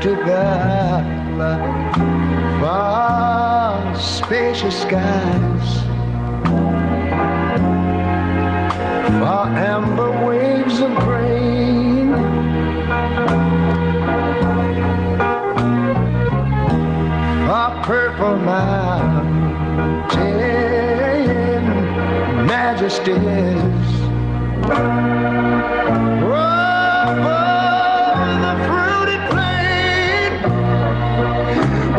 together for spacious skies, for amber waves of grain, for purple mountain majesties.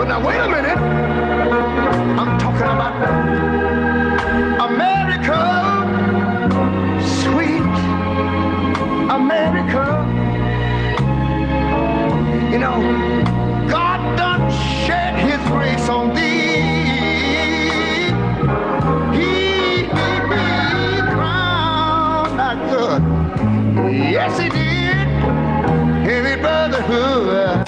Now wait a minute, I'm talking about America, sweet America. You know, God done shed his grace on thee. He crowned our good. Yes, he did. Heavy brotherhood.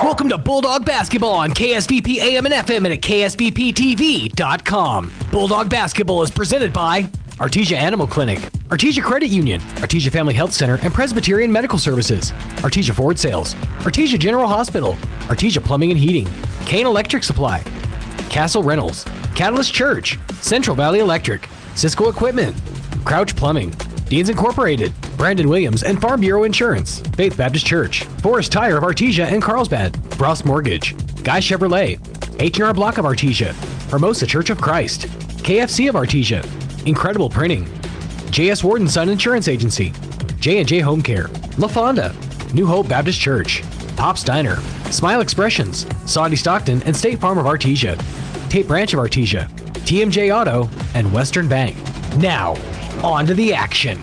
Welcome to Bulldog Basketball on KSBP AM and FM and at KSBPTV.com. Bulldog Basketball is presented by Artesia Animal Clinic, Artesia Credit Union, Artesia Family Health Center and Presbyterian Medical Services, Artesia Ford Sales, Artesia General Hospital, Artesia Plumbing and Heating, Kane Electric Supply, Castle Rentals, Catalyst Church, Central Valley Electric, Cisco Equipment, Crouch Plumbing, Deans Incorporated, Brandon Williams and Farm Bureau Insurance, Faith Baptist Church, Forest Tire of Artesia and Carlsbad, Ross Mortgage, Guy Chevrolet, H&R Block of Artesia, Hermosa Church of Christ, KFC of Artesia, Incredible Printing, J.S. Ward & Son Insurance Agency, J&J Home Care, La Fonda, New Hope Baptist Church, Pop's Diner, Smile Expressions, Saudi Stockton and State Farm of Artesia, Tate Branch of Artesia, TMJ Auto, and Western Bank. Now, on to the action.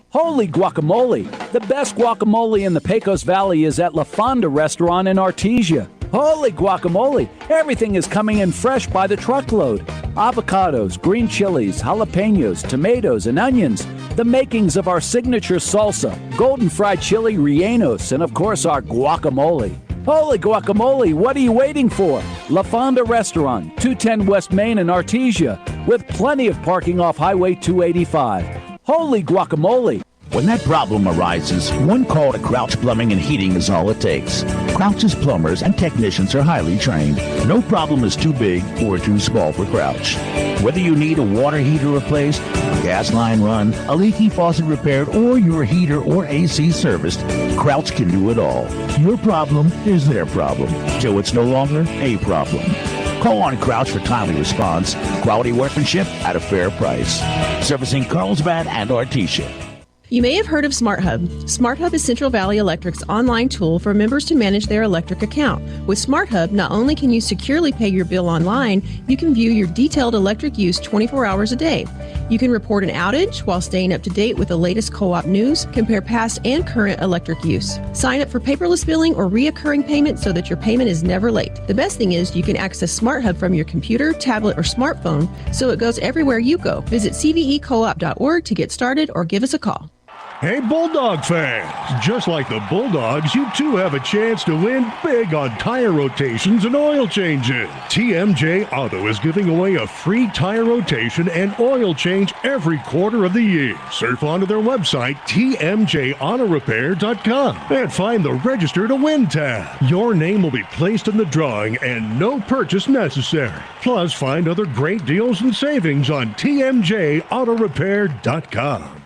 Holy guacamole! The best guacamole in the Pecos Valley is at La Fonda Restaurant in Artesia. Holy guacamole! Everything is coming in fresh by the truckload. Avocados, green chilies, jalapenos, tomatoes, and onions. The makings of our signature salsa, golden fried chili rellenos, and of course our guacamole. Holy guacamole, what are you waiting for? La Fonda Restaurant, 210 West Main in Artesia, with plenty of parking off Highway 285. Holy guacamole! When that problem arises, one call to Crouch Plumbing and Heating is all it takes. Crouch's plumbers and technicians are highly trained. No problem is too big or too small for Crouch. Whether you need a water heater replaced, a gas line run, a leaky faucet repaired, or your heater or AC serviced, Crouch can do it all. Your problem is their problem, so it's no longer a problem. Call on Crouch for timely response, quality workmanship at a fair price. Servicing Carlsbad and Artesia. You may have heard of SmartHub. SmartHub is Central Valley Electric's online tool for members to manage their electric account. With SmartHub, not only can you securely pay your bill online, you can view your detailed electric use 24 hours a day. You can report an outage while staying up to date with the latest co-op news, compare past and current electric use. Sign up for paperless billing or reoccurring payment so that your payment is never late. The best thing is you can access SmartHub from your computer, tablet, or smartphone, so it goes everywhere you go. Visit cvecoop.org to get started or give us a call. Hey, Bulldog fans! Just like the Bulldogs, you too have a chance to win big on tire rotations and oil changes. TMJ Auto is giving away a free tire rotation and oil change every quarter of the year. Surf onto their website, tmjautorepair.com, and find the Register to Win tab. Your name will be placed in the drawing and no purchase necessary. Plus, find other great deals and savings on tmjautorepair.com.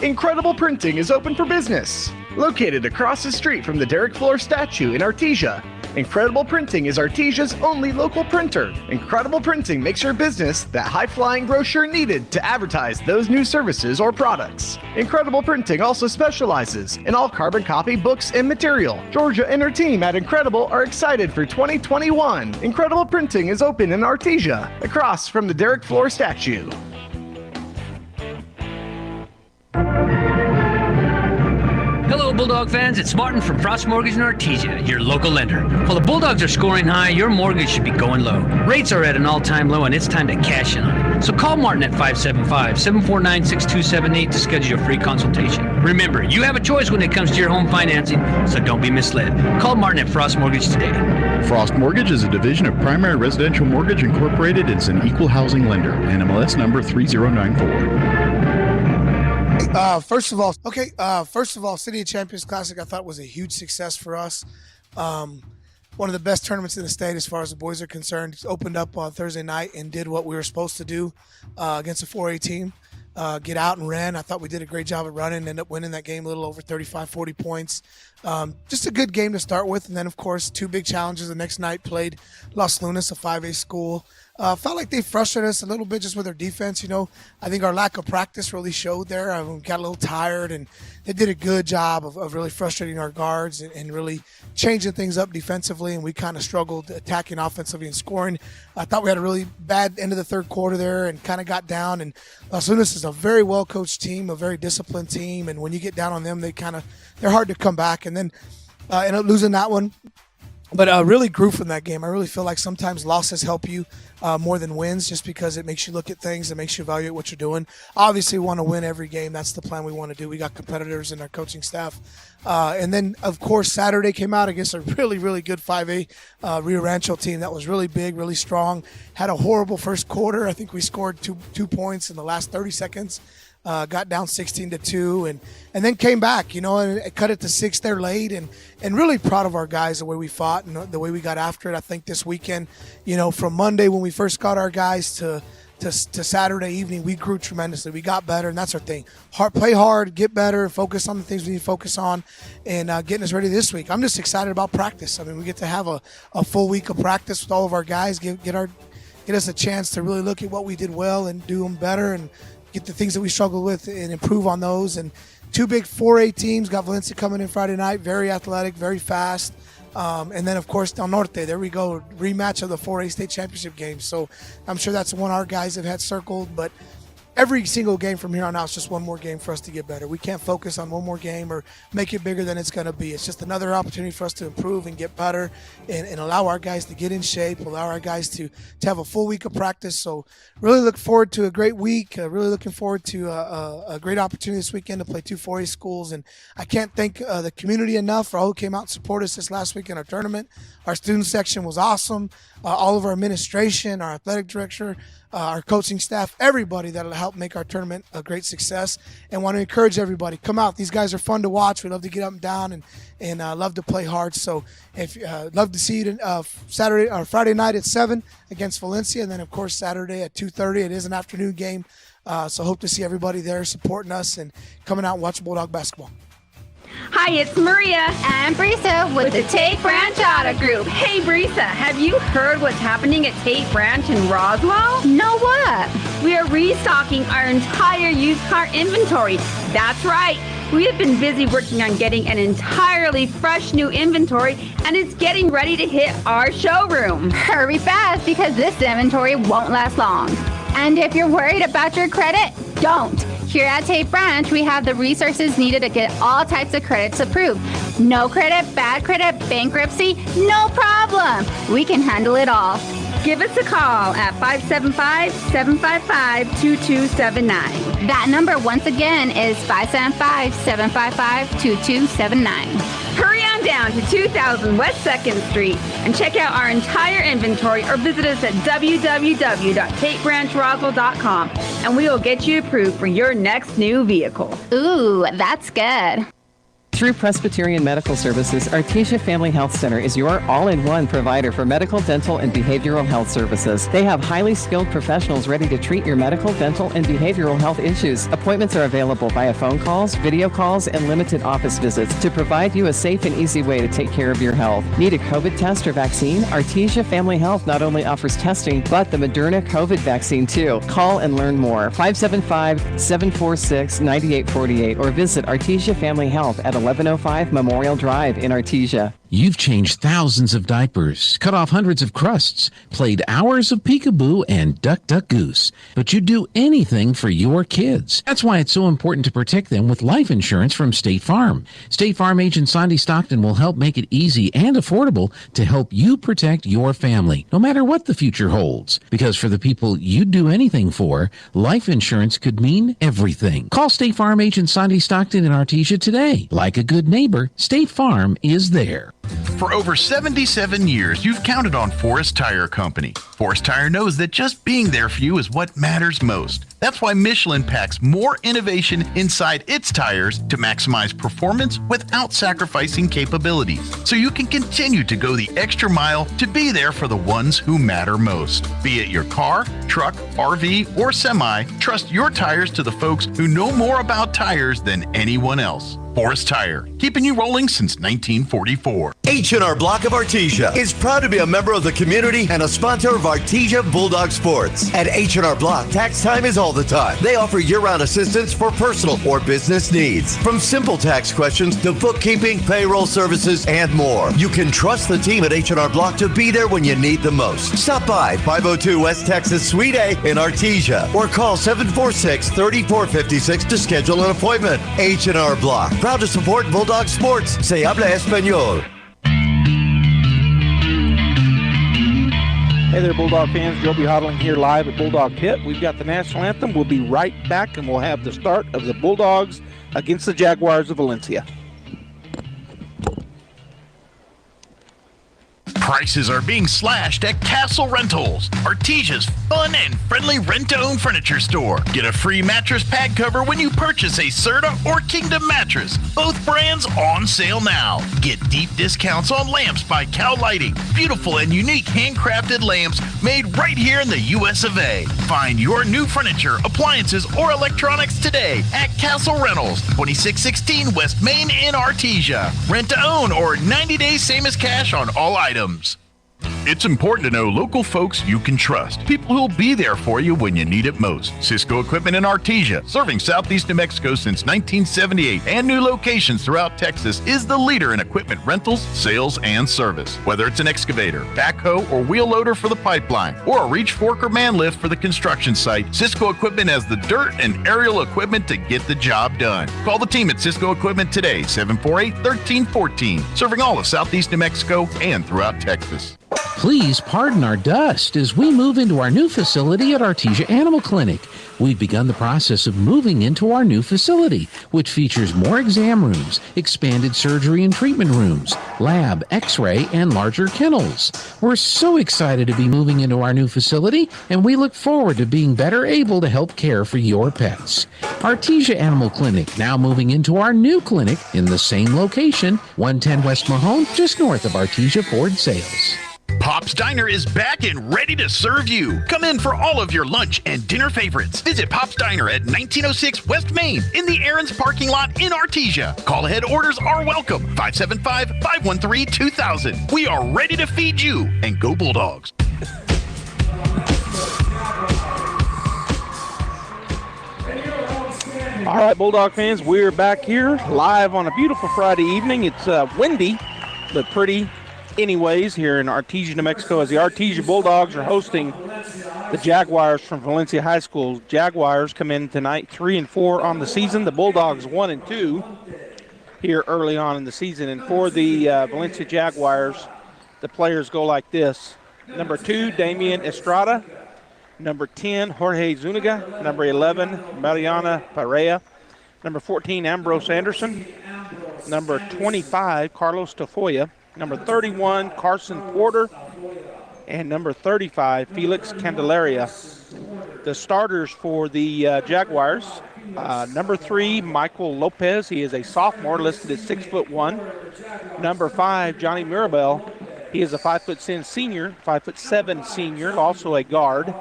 Incredible Printing is open for business. Located across the street from the Derek Floor statue in Artesia, Incredible Printing is Artesia's only local printer. Incredible Printing makes your business that high-flying brochure needed to advertise those new services or products. Incredible Printing also specializes in all carbon copy books and material. Georgia and her team at Incredible are excited for 2021. Incredible Printing is open in Artesia, across from the Derek Floor statue. Hello, Bulldog fans. It's Martin from Frost Mortgage in Artesia, your local lender. While the Bulldogs are scoring high, your mortgage should be going low. Rates are at an all-time low, and it's time to cash in on it. So call Martin at 575-749-6278 to schedule your free consultation. Remember, you have a choice when it comes to your home financing, so don't be misled. Call Martin at Frost Mortgage today. Frost Mortgage is a division of Primary Residential Mortgage Incorporated. It's an equal housing lender. NMLS number 3094. First of all, City of Champions Classic I thought was a huge success for us. One of the best tournaments in the state as far as the boys are concerned. It's opened up on Thursday night and did what we were supposed to do against a 4A team. Get out and ran. I thought we did a great job at running. Ended up winning that game a little over 35, 40 points. Just a good game to start with. And then, of course, two big challenges. The next night played Los Lunas, a 5A school. Felt like they frustrated us a little bit just with their defense. You know, I think our lack of practice really showed there. We got a little tired, and they did a good job of really frustrating our guards and really changing things up defensively, and we kind of struggled attacking offensively and scoring. I thought we had a really bad end of the third quarter there and kind of got down. And Los Lunas is a very well-coached team, a very disciplined team, and when you get down on them, they're hard to come back. And then end up losing that one. But really grew from that game. I really feel like sometimes losses help you more than wins just because it makes you look at things. It makes you evaluate what you're doing. Obviously, we want to win every game. That's the plan we want to do. We got competitors in our coaching staff. And then, of course, Saturday came out against a really, really good 5A Rio Rancho team that was really big, really strong. Had a horrible first quarter. I think we scored two points in the last 30 seconds. Got down 16-2 and then came back, and cut it to 6 there late and really proud of our guys, the way we fought and the way we got after it. I think this weekend, from Monday when we first got our guys to Saturday evening, we grew tremendously. We got better, and that's our thing. Play hard, get better, focus on the things we need to focus on, and getting us ready this week. I'm just excited about practice. I mean, we get to have a full week of practice with all of our guys, get us a chance to really look at what we did well and do them better and get the things that we struggled with and improve on those. And two big 4A teams, got Valencia coming in Friday night, very athletic, very fast. And then, of course, Del Norte, there we go, rematch of the 4A state championship game. So I'm sure that's one our guys have had circled, but every single game from here on out is just one more game for us to get better. We can't focus on one more game or make it bigger than it's going to be. It's just another opportunity for us to improve and get better and allow our guys to get in shape, allow our guys to have a full week of practice. So really look forward to a great week, really looking forward to a great opportunity this weekend to play two 4A schools. And I can't thank the community enough for all who came out and supported us this last week in our tournament. Our student section was awesome. All of our administration, our athletic director, our coaching staff, everybody that'll help make our tournament a great success. And want to encourage everybody, come out. These guys are fun to watch. We love to get up and down and love to play hard. So if love to see you Saturday or Friday night at 7 against Valencia, and then of course Saturday at 2:30. It is an afternoon game, so hope to see everybody there supporting us and coming out and watching Bulldog basketball. Hi, it's Maria and Brisa with the Tate Branch Auto Group. Hey, Brisa, have you heard what's happening at Tate Branch in Roswell? No, what? We are restocking our entire used car inventory. That's right. We have been busy working on getting an entirely fresh new inventory, and it's getting ready to hit our showroom. Hurry fast, because this inventory won't last long. And if you're worried about your credit, don't. Here at Tate Branch, we have the resources needed to get all types of credits approved. No credit, bad credit, bankruptcy, no problem. We can handle it all. Give us a call at 575-755-2279. That number, once again, is 575-755-2279. Hurry on down to 2000 West 2nd Street and check out our entire inventory, or visit us at www.tatebranchroswell.com, and we will get you approved for your next new vehicle. Ooh, that's good. Through Presbyterian Medical Services, Artesia Family Health Center is your all-in-one provider for medical, dental, and behavioral health services. They have highly skilled professionals ready to treat your medical, dental, and behavioral health issues. Appointments are available via phone calls, video calls, and limited office visits to provide you a safe and easy way to take care of your health. Need a COVID test or vaccine? Artesia Family Health not only offers testing, but the Moderna COVID vaccine too. Call and learn more. 575-746-9848 or visit Artesia Family Health at 1105 Memorial Drive in Artesia. You've changed thousands of diapers, cut off hundreds of crusts, played hours of peekaboo and duck, duck, goose. But you'd do anything for your kids. That's why it's so important to protect them with life insurance from State Farm. State Farm agent Sandy Stockton will help make it easy and affordable to help you protect your family, no matter what the future holds. Because for the people you'd do anything for, life insurance could mean everything. Call State Farm agent Sandy Stockton in Artesia today. Like a good neighbor, State Farm is there. For over 77 years, you've counted on Forest Tire Company. Forest Tire knows that just being there for you is what matters most. That's why Michelin packs more innovation inside its tires to maximize performance without sacrificing capabilities, so you can continue to go the extra mile to be there for the ones who matter most. Be it your car, truck, RV, or semi, trust your tires to the folks who know more about tires than anyone else. Forest Tire, keeping you rolling since 1944. H&R Block of Artesia is proud to be a member of the community and a sponsor of Artesia Bulldog Sports. At H&R Block, tax time is all the time. They offer year-round assistance for personal or business needs. From simple tax questions to bookkeeping, payroll services, and more. You can trust the team at H&R Block to be there when you need the most. Stop by 502 West Texas Suite A in Artesia or call 746-3456 to schedule an appointment. H&R Block. Proud to support Bulldog Sports. Se habla español. Hey there, Bulldog fans. Joby Hodling here live at Bulldog Pit. We've got the national anthem. We'll be right back, and we'll have the start of the Bulldogs against the Jaguars of Valencia. Prices are being slashed at Castle Rentals, Artesia's fun and friendly rent-to-own furniture store. Get a free mattress pad cover when you purchase a Serta or Kingdom mattress. Both brands on sale now. Get deep discounts on lamps by Cow Lighting. Beautiful and unique handcrafted lamps made right here in the US of A. Find your new furniture, appliances, or electronics today at Castle Rentals, 2616 West Main in Artesia. Rent-to-own or 90 days same as cash on all items. It's important to know local folks you can trust. People who'll be there for you when you need it most. Cisco Equipment in Artesia, serving southeast New Mexico since 1978 and new locations throughout Texas, is the leader in equipment rentals, sales, and service. Whether it's an excavator, backhoe, or wheel loader for the pipeline, or a reach fork or man lift for the construction site, Cisco Equipment has the dirt and aerial equipment to get the job done. Call the team at Cisco Equipment today, 748-1314, serving all of southeast New Mexico and throughout Texas. Please pardon our dust as we move into our new facility at Artesia Animal Clinic. We've begun the process of moving into our new facility, which features more exam rooms, expanded surgery and treatment rooms, lab, x-ray, and larger kennels. We're so excited to be moving into our new facility, and we look forward to being better able to help care for your pets. Artesia Animal Clinic, now moving into our new clinic in the same location, 110 West Mahone, just north of Artesia Ford Sales. Pop's Diner is back and ready to serve you. Come in for all of your lunch and dinner favorites. Visit Pop's Diner at 1906 West Main in the Aaron's parking lot in Artesia. Call ahead orders are welcome. 575-513-2000. We are ready to feed you, and go Bulldogs. All right, Bulldog fans, we're back here live on a beautiful Friday evening. It's windy, but pretty anyways here in Artesia, New Mexico, as the Artesia Bulldogs are hosting the Jaguars from Valencia High School. Jaguars come in tonight 3-4 on the season. The Bulldogs 1-2 here early on in the season. And for the Valencia Jaguars, the players go like this. Number 2, Damian Estrada. Number 10, Jorge Zuniga. Number 11, Mariana Perea. Number 14, Ambrose Anderson. Number 25, Carlos Tafoya. Number 31, Carson Porter. And number 35, Felix Candelaria. The starters for the Jaguars, number 3, Michael Lopez. He is a sophomore, listed at 6'1". Number 5, Johnny Mirabel. He is a 5'7" senior, also a guard.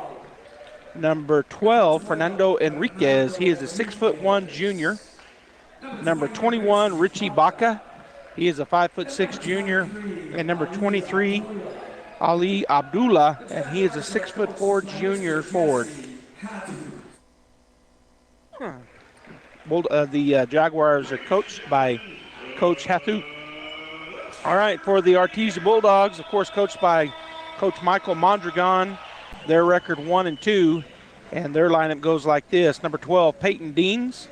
Number 12, Fernando Enriquez. He is a 6'1" junior. Number 21, Richie Baca. He is a 5'6" junior. And number 23, Ali Abdullah, and he is a 6'4" junior forward. The Jaguars are coached by Coach Hathout. All right, for the Artesia Bulldogs, of course, coached by Coach Michael Mondragon. Their record 1-2, and their lineup goes like this. Number 12, Peyton Deans.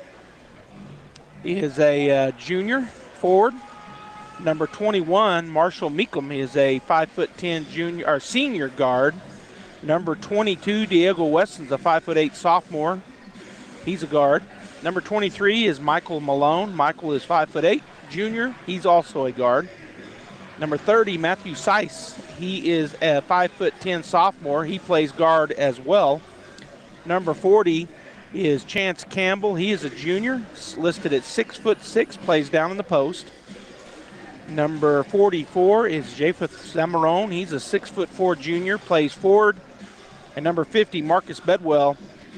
He is a junior forward. Number 21, Marshall Meekum. He is a 5'10" senior guard. Number 22, Diego Weston's a 5'8" sophomore. He's a guard. Number 23 is Michael Malone. Michael is 5'8", junior. He's also a guard. Number 30, Matthew Seiss. He is a 5'10" sophomore. He plays guard as well. Number 40, is Chance Campbell. He is a junior, listed at 6'6", plays down in the post. Number 44 is Japheth Zamarone. He's a 6'4" junior, plays forward. And number 50, Marcus Bedwell,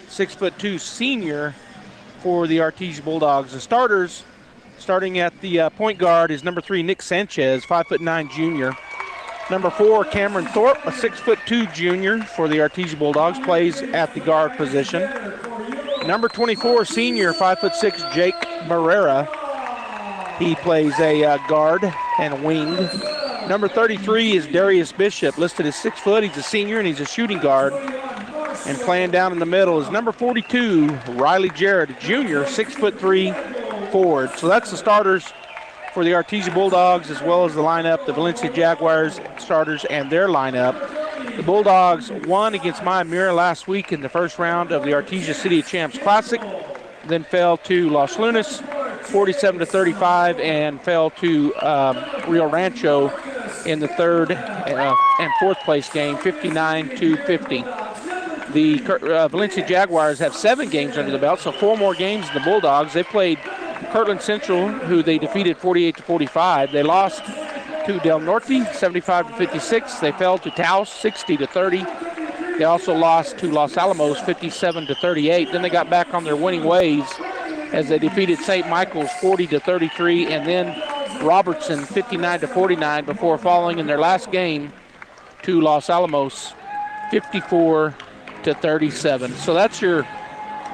6'2" senior for the Artesia Bulldogs. The starters, starting at the point guard, is number 3, Nick Sanchez, 5'9" junior. Number 4, Cameron Thorpe, a 6'2" junior for the Artesia Bulldogs, plays at the guard position. Number 24, senior, 5'6", Jake Barrera. He plays a guard and wing. Number 33 is Darius Bishop, listed as 6 foot. He's a senior and he's a shooting guard. And playing down in the middle is number 42, Riley Jarrett, a junior, 6'3" forward. So that's the starters for the Artesia Bulldogs, as well as the lineup, the Valencia Jaguars starters and their lineup. The Bulldogs won against Miami last week in the first round of the Artesia City of Champs Classic, then fell to Los Lunas 47-35 and fell to Rio Rancho in the third and fourth place game, 59-50. The Valencia Jaguars have 7 games under the belt, so 4 more games than the Bulldogs. They played Kirtland Central, who they defeated 48-45. They lost to Del Norte, 75-56. They fell to Taos, 60-30. They also lost to Los Alamos, 57-38. Then they got back on their winning ways as they defeated St. Michael's, 40-33, and then Robertson, 59-49, before falling in their last game to Los Alamos, 54-37. So that's your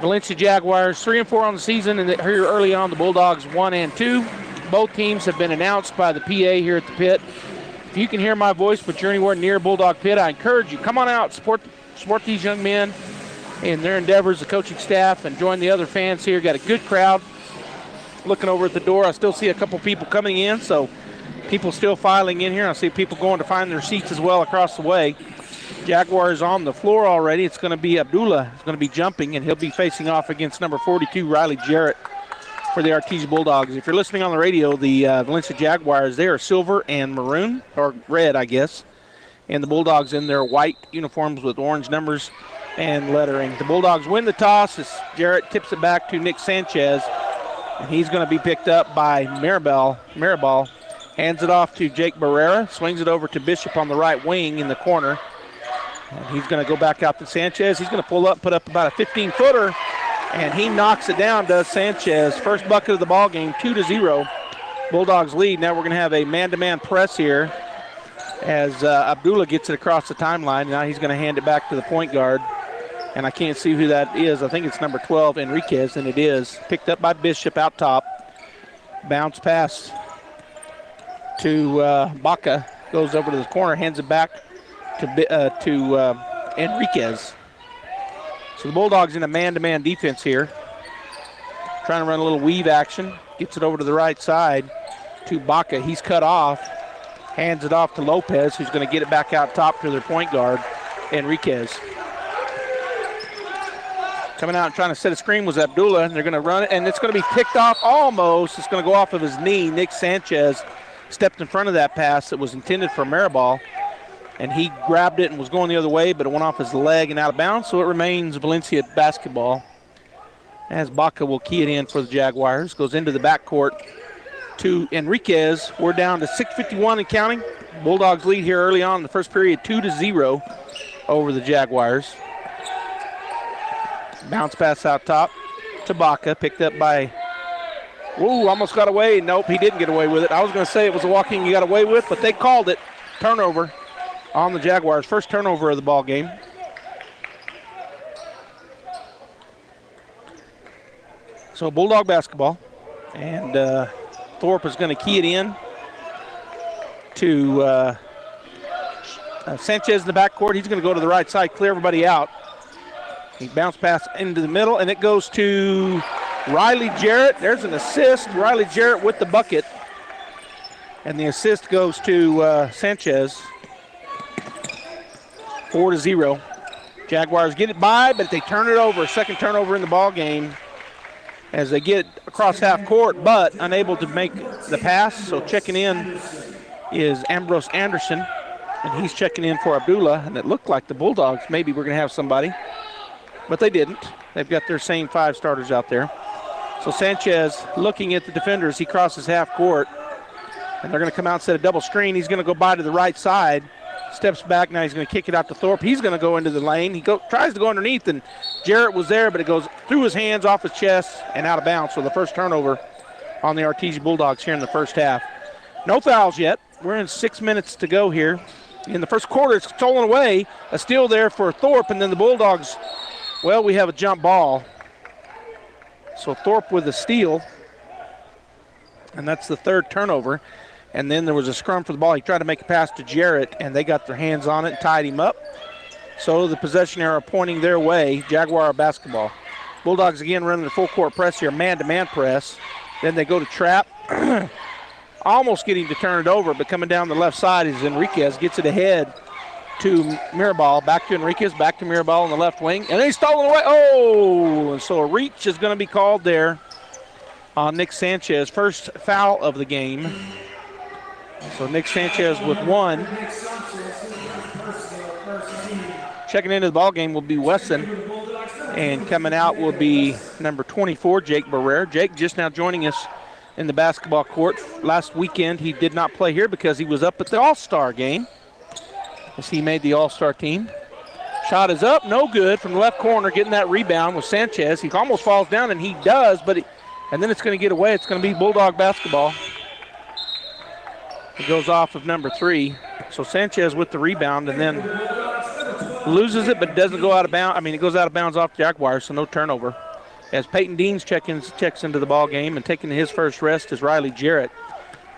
Valencia Jaguars, 3-4 on the season, and here early on, the Bulldogs 1-2. Both teams have been announced by the PA here at the pit. If you can hear my voice, but you're anywhere near Bulldog Pit, I encourage you, come on out, support these young men in their endeavors, the coaching staff, and join the other fans here. Got a good crowd. Looking over at the door, I still see a couple people coming in, so people still filing in here. I see people going to find their seats as well across the way. Jaguars on the floor already. It's going to be Abdullah. He's going to be jumping, and he'll be facing off against number 42, Riley Jarrett, for the Artesia Bulldogs. If you're listening on the radio, the Valencia Jaguars, they are silver and maroon, or red, I guess, and the Bulldogs in their white uniforms with orange numbers and lettering. The Bulldogs win the toss as Jarrett tips it back to Nick Sanchez, and he's going to be picked up by Maribel. Hands it off to Jake Barrera, swings it over to Bishop on the right wing in the corner. And he's going to go back out to Sanchez. He's going to pull up, put up about a 15-footer, and he knocks it down, does Sanchez. First bucket of the ball game, 2-0. Bulldogs lead. Now we're going to have a man-to-man press here as Abdullah gets it across the timeline. Now he's going to hand it back to the point guard. And I can't see who that is. I think it's number 12, Enriquez, and it is. Picked up by Bishop out top. Bounce pass to Baca. Goes over to the corner, hands it back to Enriquez. So the Bulldogs in a man-to-man defense here. Trying to run a little weave action. Gets it over to the right side to Baca. He's cut off. Hands it off to Lopez, who's going to get it back out top to their point guard, Enriquez. Coming out and trying to set a screen was Abdullah, and they're going to run it, and it's going to be picked off almost. It's going to go off of his knee. Nick Sanchez stepped in front of that pass that was intended for Maribel, and he grabbed it and was going the other way, but it went off his leg and out of bounds, so it remains Valencia basketball as Baca will key it in for the Jaguars. Goes into the backcourt to Enriquez. We're down to 6:51 and counting. Bulldogs lead here early on in the first period, 2-0 over the Jaguars. Bounce pass out top to Baca, picked up by, almost got away. Nope, he didn't get away with it. I was going to say it was a walking he got away with, but they called it. Turnover on the Jaguars. First turnover of the ball game. So Bulldog basketball, and Thorpe is going to key it in to Sanchez in the backcourt. He's going to go to the right side, clear everybody out. He bounce pass into the middle, and it goes to Riley Jarrett. There's an assist. Riley Jarrett with the bucket. And the assist goes to Sanchez. 4-0. Jaguars get it by, but they turn it over. Second turnover in the ball game as they get across half court, but unable to make the pass. So checking in is Ambrose Anderson, and he's checking in for Abdullah. And it looked like the Bulldogs maybe we're going to have somebody. but they didn't. They've got their same 5 starters out there. So Sanchez looking at the defenders. He crosses half court, and they're going to come out and set a double screen. He's going to go by to the right side, steps back. Now he's going to kick it out to Thorpe. He's going to go into the lane. He tries to go underneath, and Jarrett was there, but it goes through his hands, off his chest, and out of bounds. So the first turnover on the Artesia Bulldogs here in the first half. No fouls yet. We're in 6 minutes to go here. In the first quarter, it's stolen away. A steal there for Thorpe, and then the Bulldogs, well, we have a jump ball. So Thorpe with a steal, and that's the third turnover. And then there was a scrum for the ball. He tried to make a pass to Jarrett, and they got their hands on it and tied him up. So the possession arrow pointing their way, Jaguar basketball. Bulldogs again running the full court press here, man-to-man press. Then they go to trap. Almost getting to turn it over, but coming down the left side is Enriquez. Gets it ahead to Mirabal. Back to Enriquez, back to Mirabal on the left wing. And then he's stolen away. Oh, and so a reach is going to be called there on Nick Sanchez. First foul of the game. So Nick Sanchez with 1. Checking into the ball game will be Wesson. And coming out will be number 24, Jake Barrera. Jake just now joining us in the basketball court. Last weekend he did not play here because he was up at the All-Star game as he made the All-Star team. Shot is up, no good from the left corner, getting that rebound with Sanchez. He almost falls down, and he does, and then it's going to get away. It's going to be Bulldog basketball. It goes off of number 3. So Sanchez with the rebound, and then loses it, but doesn't go out of bounds. It goes out of bounds off Jaguars, so no turnover. As Peyton Deans checks into the ball game, and taking his first rest is Riley Jarrett.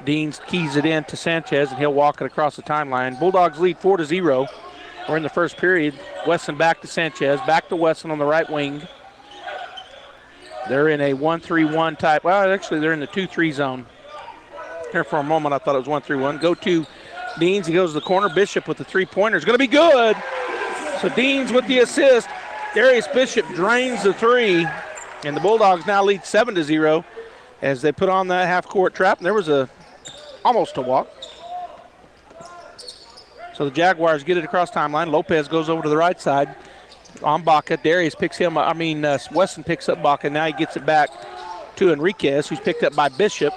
Deans keys it in to Sanchez, and he'll walk it across the timeline. Bulldogs lead 4-0. We're in the first period. Wesson back to Sanchez, back to Wesson on the right wing. They're in a 1-3-1 type. Well, actually, they're in the 2-3 zone. Here for a moment, I thought it was 1-3-1. Go to Deans. He goes to the corner. Bishop with the three-pointer. It's going to be good. So Deans with the assist. Darius Bishop drains the 3. And the Bulldogs now lead 7-0 as they put on that half-court trap. And there was almost a walk. So the Jaguars get it across timeline. Lopez goes over to the right side on Baca. Darius picks him up. Wesson picks up Baca. Now he gets it back to Enriquez, who's picked up by Bishop.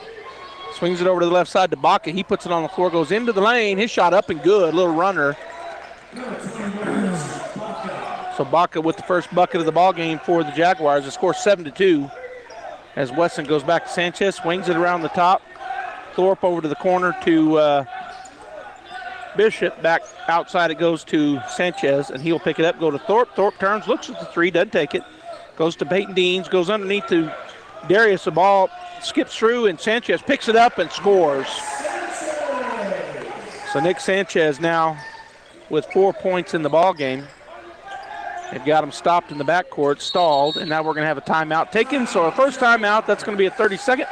Swings it over to the left side to Baca. He puts it on the floor, goes into the lane. His shot up and good. Little runner. So Baca with the first bucket of the ball game for the Jaguars. The score 7-2 as Wesson goes back to Sanchez, swings it around the top. Thorpe over to the corner to Bishop. Back outside it goes to Sanchez, and he'll pick it up, go to Thorpe. Thorpe turns, looks at the 3, doesn't take it. Goes to Peyton Deans, goes underneath to Darius. The ball skips through, and Sanchez picks it up and scores. So Nick Sanchez now with 4 points in the ball game. They've got him stopped in the backcourt, stalled, and now we're going to have a timeout taken. So our first timeout, that's going to be a 30-second.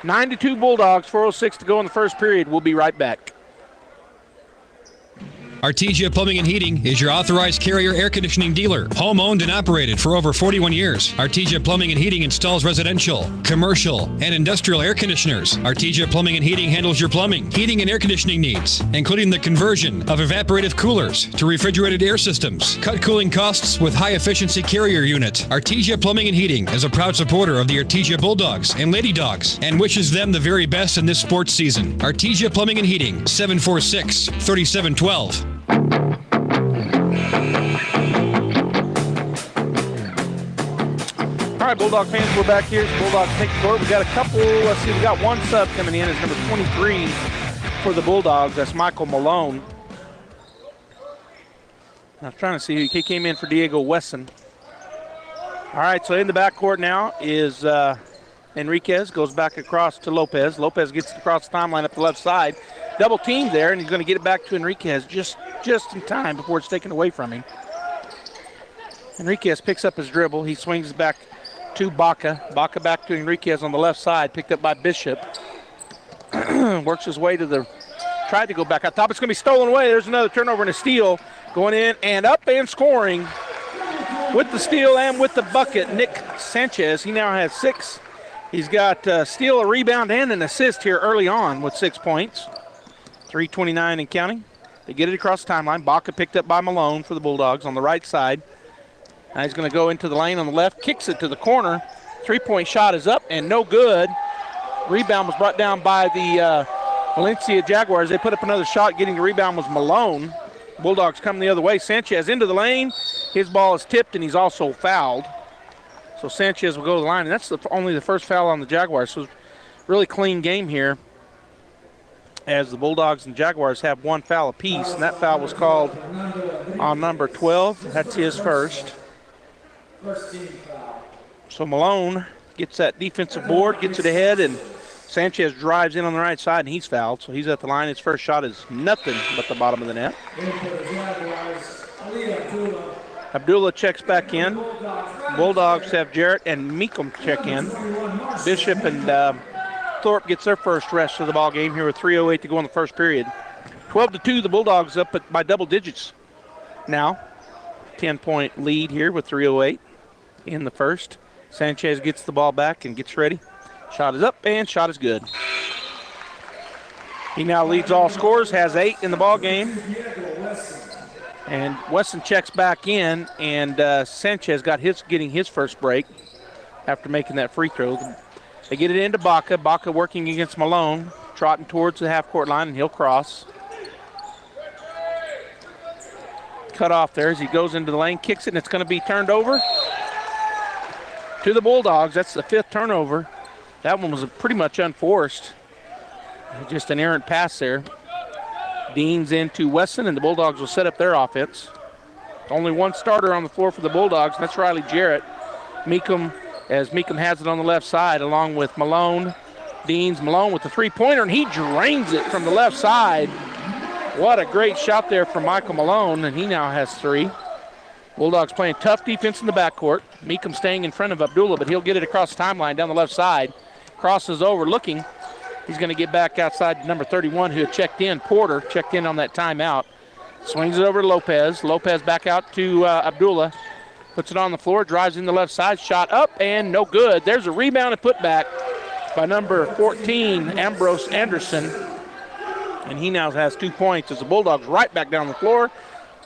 9-2 Bulldogs, 4:06 to go in the first period. We'll be right back. Artesia Plumbing and Heating is your authorized Carrier air conditioning dealer. Home owned and operated for over 41 years. Artesia Plumbing and Heating installs residential, commercial, and industrial air conditioners. Artesia Plumbing and Heating handles your plumbing, heating, and air conditioning needs, including the conversion of evaporative coolers to refrigerated air systems. Cut cooling costs with high-efficiency Carrier unit. Artesia Plumbing and Heating is a proud supporter of the Artesia Bulldogs and Lady Dogs and wishes them the very best in this sports season. Artesia Plumbing and Heating, 746-3712. All right, Bulldog fans, we're back here. Bulldogs take the court. We got a couple. Let's see, we got one sub coming in. It's number 23 for the Bulldogs. That's Michael Malone. I was trying to see who he came in for Diego Wesson. All right, so in the backcourt now is Enriquez. Goes back across to Lopez. Lopez gets it across the timeline up the left side. Double teamed there, and he's going to get it back to Enriquez just in time before it's taken away from him. Enriquez picks up his dribble. He swings back to Baca. Baca back to Enriquez on the left side, picked up by Bishop. Works his way to the, tried to go back on top. It's going to be stolen away. There's another turnover and a steal. Going in and up and scoring with the steal and with the bucket. Nick Sanchez, he now has 6. He's got a steal, a rebound, and an assist here early on with 6 points. 3:29 and counting. They get it across the timeline. Baca picked up by Malone for the Bulldogs on the right side. Now he's going to go into the lane on the left, kicks it to the corner. Three-point shot is up and no good. Rebound was brought down by the Valencia Jaguars. They put up another shot. Getting the rebound was Malone. Bulldogs come the other way. Sanchez into the lane. His ball is tipped, and he's also fouled. So Sanchez will go to the line, and that's only the first foul on the Jaguars. So really clean game here as the Bulldogs and Jaguars have one foul apiece, and that foul was called on number 12. That's his first. So Malone gets that defensive board, gets it ahead, and Sanchez drives in on the right side, and he's fouled. So he's at the line. His first shot is nothing but the bottom of the net. Abdullah checks back in. Bulldogs have Jarrett and Meekum check in. Bishop and Thorpe gets their first rest of the ball game here with 3:08 to go in the first period. 12-2, the Bulldogs up by double digits now. 10-point lead here with 3:08 in the first. Sanchez gets the ball back and gets ready. Shot is up and shot is good. He now leads all scorers, has 8 in the ball game. And Wesson checks back in, and Sanchez getting his first break after making that free throw. They get it into Baca. Baca working against Malone, trotting towards the half-court line, and he'll cross. Cut off there as he goes into the lane, kicks it, and it's going to be turned over to the Bulldogs. That's the 5th turnover. That one was pretty much unforced. Just an errant pass there. Deans into Wesson, and the Bulldogs will set up their offense. Only one starter on the floor for the Bulldogs, and that's Riley Jarrett. Meekum has it on the left side along with Malone. Deans, Malone with the three-pointer, and he drains it from the left side. What a great shot there from Michael Malone, and he now has 3. Bulldogs playing tough defense in the backcourt. Meekum staying in front of Abdullah, but he'll get it across the timeline down the left side. Crosses over, looking. He's going to get back outside number 31 who had checked in. Porter checked in on that timeout. Swings it over to Lopez. Lopez back out to Abdullah. Puts it on the floor, drives in the left side. Shot up and no good. There's a rebound and put back by number 14, Ambrose Anderson. And he now has 2 points as the Bulldogs right back down the floor.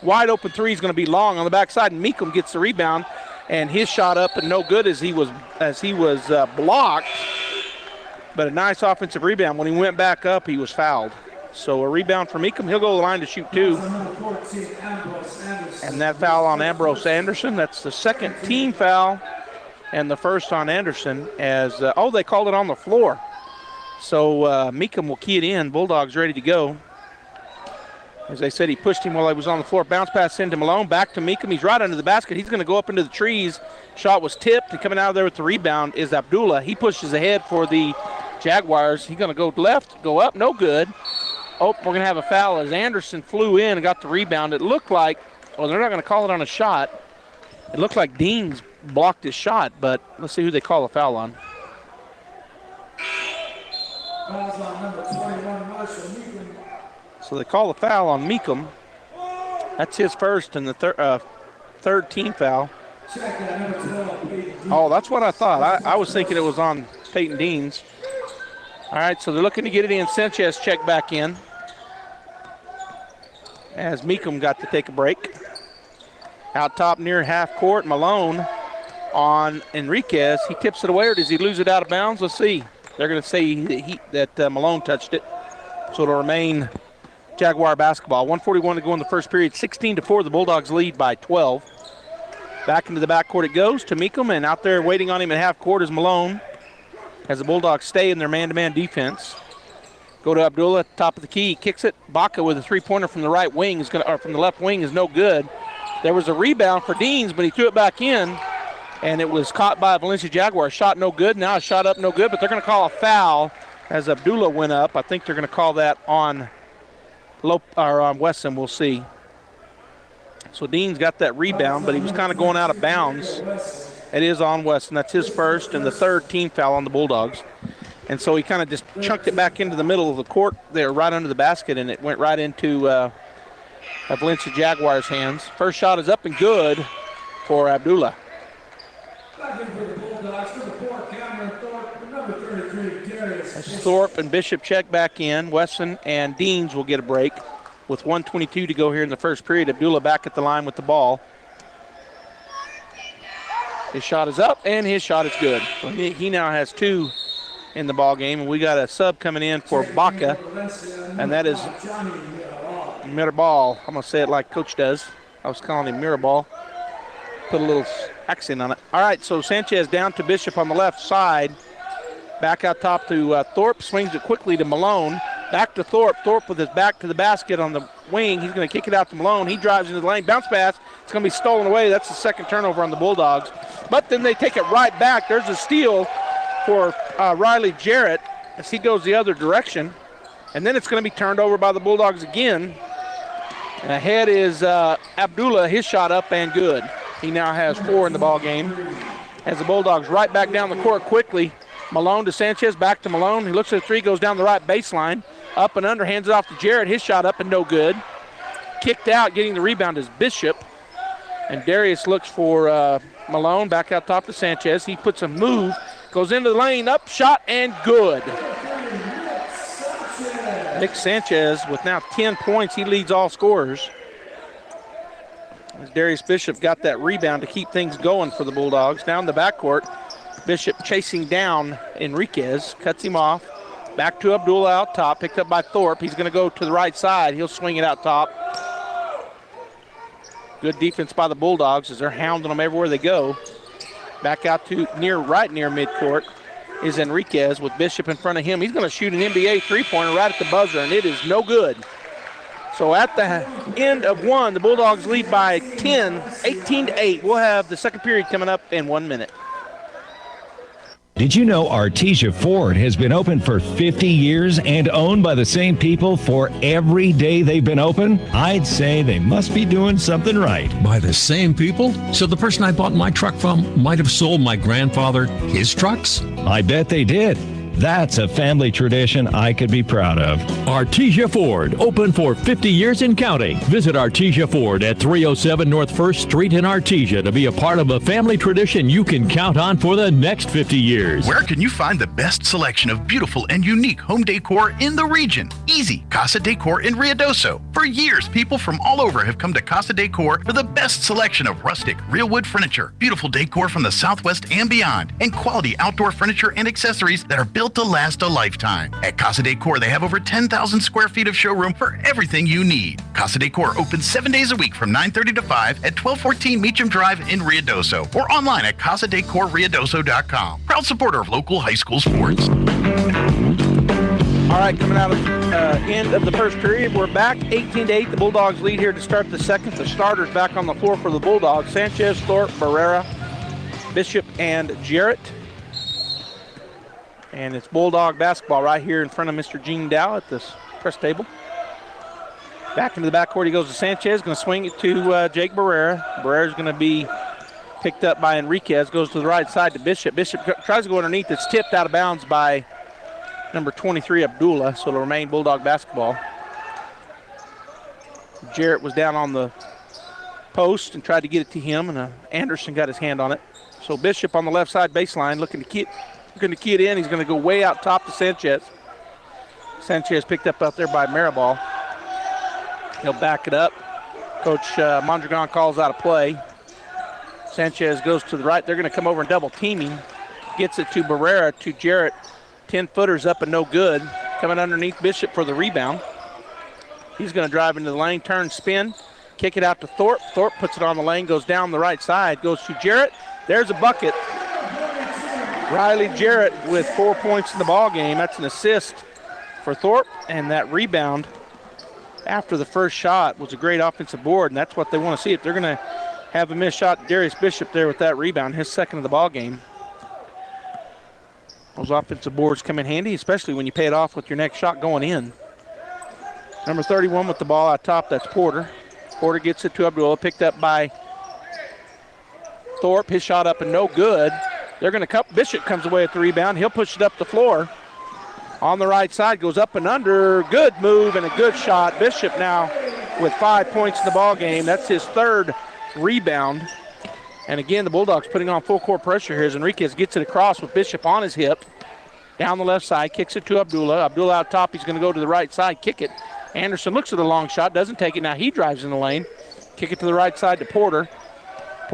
Wide open three is going to be long on the backside, and Meekum gets the rebound. And his shot up and no good as he was blocked. But a nice offensive rebound. When he went back up, he was fouled. So a rebound for Meekum. He'll go to the line to shoot 2. And that foul on Ambrose Anderson, that's the second team foul and the first on Anderson as, they called it on the floor. So Meekum will key it in. Bulldogs ready to go. As I said, he pushed him while he was on the floor. Bounce pass into Malone, back to Meekum. He's right under the basket. He's going to go up into the trees. Shot was tipped, and coming out of there with the rebound is Abdullah. He pushes ahead for the Jaguars. He's going to go left, go up, no good. Oh, we're going to have a foul as Anderson flew in and got the rebound. It looked like, they're not going to call it on a shot. It looked like Deans blocked his shot, but let's see who they call a foul on. So they call the foul on Meekum. That's his first and the third team foul. Oh, that's what I thought. I was thinking it was on Peyton Deans. All right, so they're looking to get it in. Sanchez checked back in as Meekum got to take a break. Out top near half court, Malone on Enriquez. He tips it away, or does he lose it out of bounds? Let's see. They're going to say that Malone touched it. So it'll remain Jaguar basketball. 1:41 to go in the first period. 16-4, the Bulldogs lead by 12. Back into the backcourt it goes to Meekum, and out there waiting on him at half court is Malone as the Bulldogs stay in their man-to-man defense. Go to Abdullah, top of the key, kicks it. Baca with a three-pointer from the right wing from the left wing is no good. There was a rebound for Deans, but he threw it back in, and it was caught by a Valencia Jaguar. Shot no good. Now a shot up no good, but they're going to call a foul as Abdullah went up. I think they're going to call that on Wesson. We'll see. So Deans got that rebound, but he was kind of going out of bounds. It is on Weston. That's his first and the third team foul on the Bulldogs. And so he kind of just chunked it back into the middle of the court there, right under the basket, and it went right into Valencia Jaguars' hands. First shot is up and good for Abdullah. Thorpe and Bishop check back in. Wesson and Deans will get a break with 1:22 to go here in the first period. Abdullah back at the line with the ball. His shot is up, and his shot is good. So he now has 2 in the ball game, and we got a sub coming in for Baca, and that is Mirabal. I'm going to say it like Coach does. I was calling him Mirabal. Put a little accent on it. All right, so Sanchez down to Bishop on the left side. Back out top to Thorpe. Swings it quickly to Malone. Back to Thorpe. Thorpe with his back to the basket on the wing. He's going to kick it out to Malone. He drives into the lane. Bounce pass. It's going to be stolen away. That's the second turnover on the Bulldogs. But then they take it right back. There's a steal for Riley Jarrett as he goes the other direction. And then it's going to be turned over by the Bulldogs again. And ahead is Abdullah. His shot up and good. He now has 4 in the ball game. As the Bulldogs right back down the court quickly. Malone to Sanchez, back to Malone. He looks at the 3, goes down the right baseline. Up and under, hands it off to Jarrett. His shot up and no good. Kicked out, getting the rebound is Bishop. And Darius looks for Malone, back out top to Sanchez. He puts a move, goes into the lane, up, shot, and good. Nick Sanchez with now 10 points. He leads all scorers. As Darius Bishop got that rebound to keep things going for the Bulldogs. Down the backcourt, Bishop chasing down Enriquez, cuts him off. Back to Abdullah out top, picked up by Thorpe. He's going to go to the right side. He'll swing it out top. Good defense by the Bulldogs as they're hounding them everywhere they go. Back out to right near midcourt is Enriquez with Bishop in front of him. He's going to shoot an NBA three-pointer right at the buzzer, and it is no good. So at the end of 1, the Bulldogs lead by 10, 18-8. We'll have the second period coming up in 1 minute. Did you know Artesia Ford has been open for 50 years and owned by the same people for every day they've been open? I'd say they must be doing something right. By the same people? So the person I bought my truck from might have sold my grandfather his trucks? I bet they did. That's a family tradition I could be proud of. Artesia Ford, open for 50 years and counting. Visit Artesia Ford at 307 North 1st Street in Artesia to be a part of a family tradition you can count on for the next 50 years. Where can you find the best selection of beautiful and unique home decor in the region? Easy, Casa Decor in Ruidoso. For years, people from all over have come to Casa Decor for the best selection of rustic, real wood furniture, beautiful decor from the Southwest and beyond, and quality outdoor furniture and accessories that are built to last a lifetime. At Casa Decor, they have over 10,000 square feet of showroom for everything you need. Casa Decor opens 7 days a week from 9:30 to 5 at 1214 Meacham Drive in Ruidoso or online at casadecorruidoso.com. Proud supporter of local high school sports. All right, coming out of the end of the first period, we're back 18-8. The Bulldogs lead here to start the second. The starters back on the floor for the Bulldogs: Sanchez, Thorpe, Barrera, Bishop, and Jarrett. And it's Bulldog basketball right here in front of Mr. Gene Dow at this press table. Back into the backcourt he goes to Sanchez, going to swing it to Jake Barrera. Barrera's going to be picked up by Enriquez, goes to the right side to Bishop. Bishop tries to go underneath. It's tipped out of bounds by number 23, Abdullah, so it'll remain Bulldog basketball. Jarrett was down on the post and tried to get it to him, and Anderson got his hand on it. So Bishop on the left side baseline looking to key it in. He's going to go way out top to Sanchez. Sanchez picked up out there by Maribal. He'll back it up. Coach Mondragon calls out a play. Sanchez goes to the right. They're going to come over and double team him. Gets it to Barrera, to Jarrett. 10-footers up and no good. Coming underneath Bishop for the rebound. He's going to drive into the lane, turn, spin, kick it out to Thorpe. Thorpe puts it on the lane, goes down the right side, goes to Jarrett. There's a bucket. Riley Jarrett with 4 points in the ball game. That's an assist for Thorpe, and that rebound after the first shot was a great offensive board, and that's what they want to see. If they're going to have a missed shot, Darius Bishop there with that rebound, his second of the ball game. Those offensive boards come in handy, especially when you pay it off with your next shot going in. Number 31 with the ball out top, that's Porter. Porter gets it to Abdullah, picked up by Thorpe. His shot up and no good. They're going to cut. Bishop comes away with the rebound. He'll push it up the floor. On the right side, goes up and under. Good move and a good shot. Bishop now with 5 points in the ball game. That's his third rebound. And again, the Bulldogs putting on full court pressure here as Enriquez gets it across with Bishop on his hip. Down the left side, kicks it to Abdullah. Abdullah out top, he's going to go to the right side, kick it. Anderson looks at the long shot, doesn't take it. Now he drives in the lane. Kick it to the right side to Porter.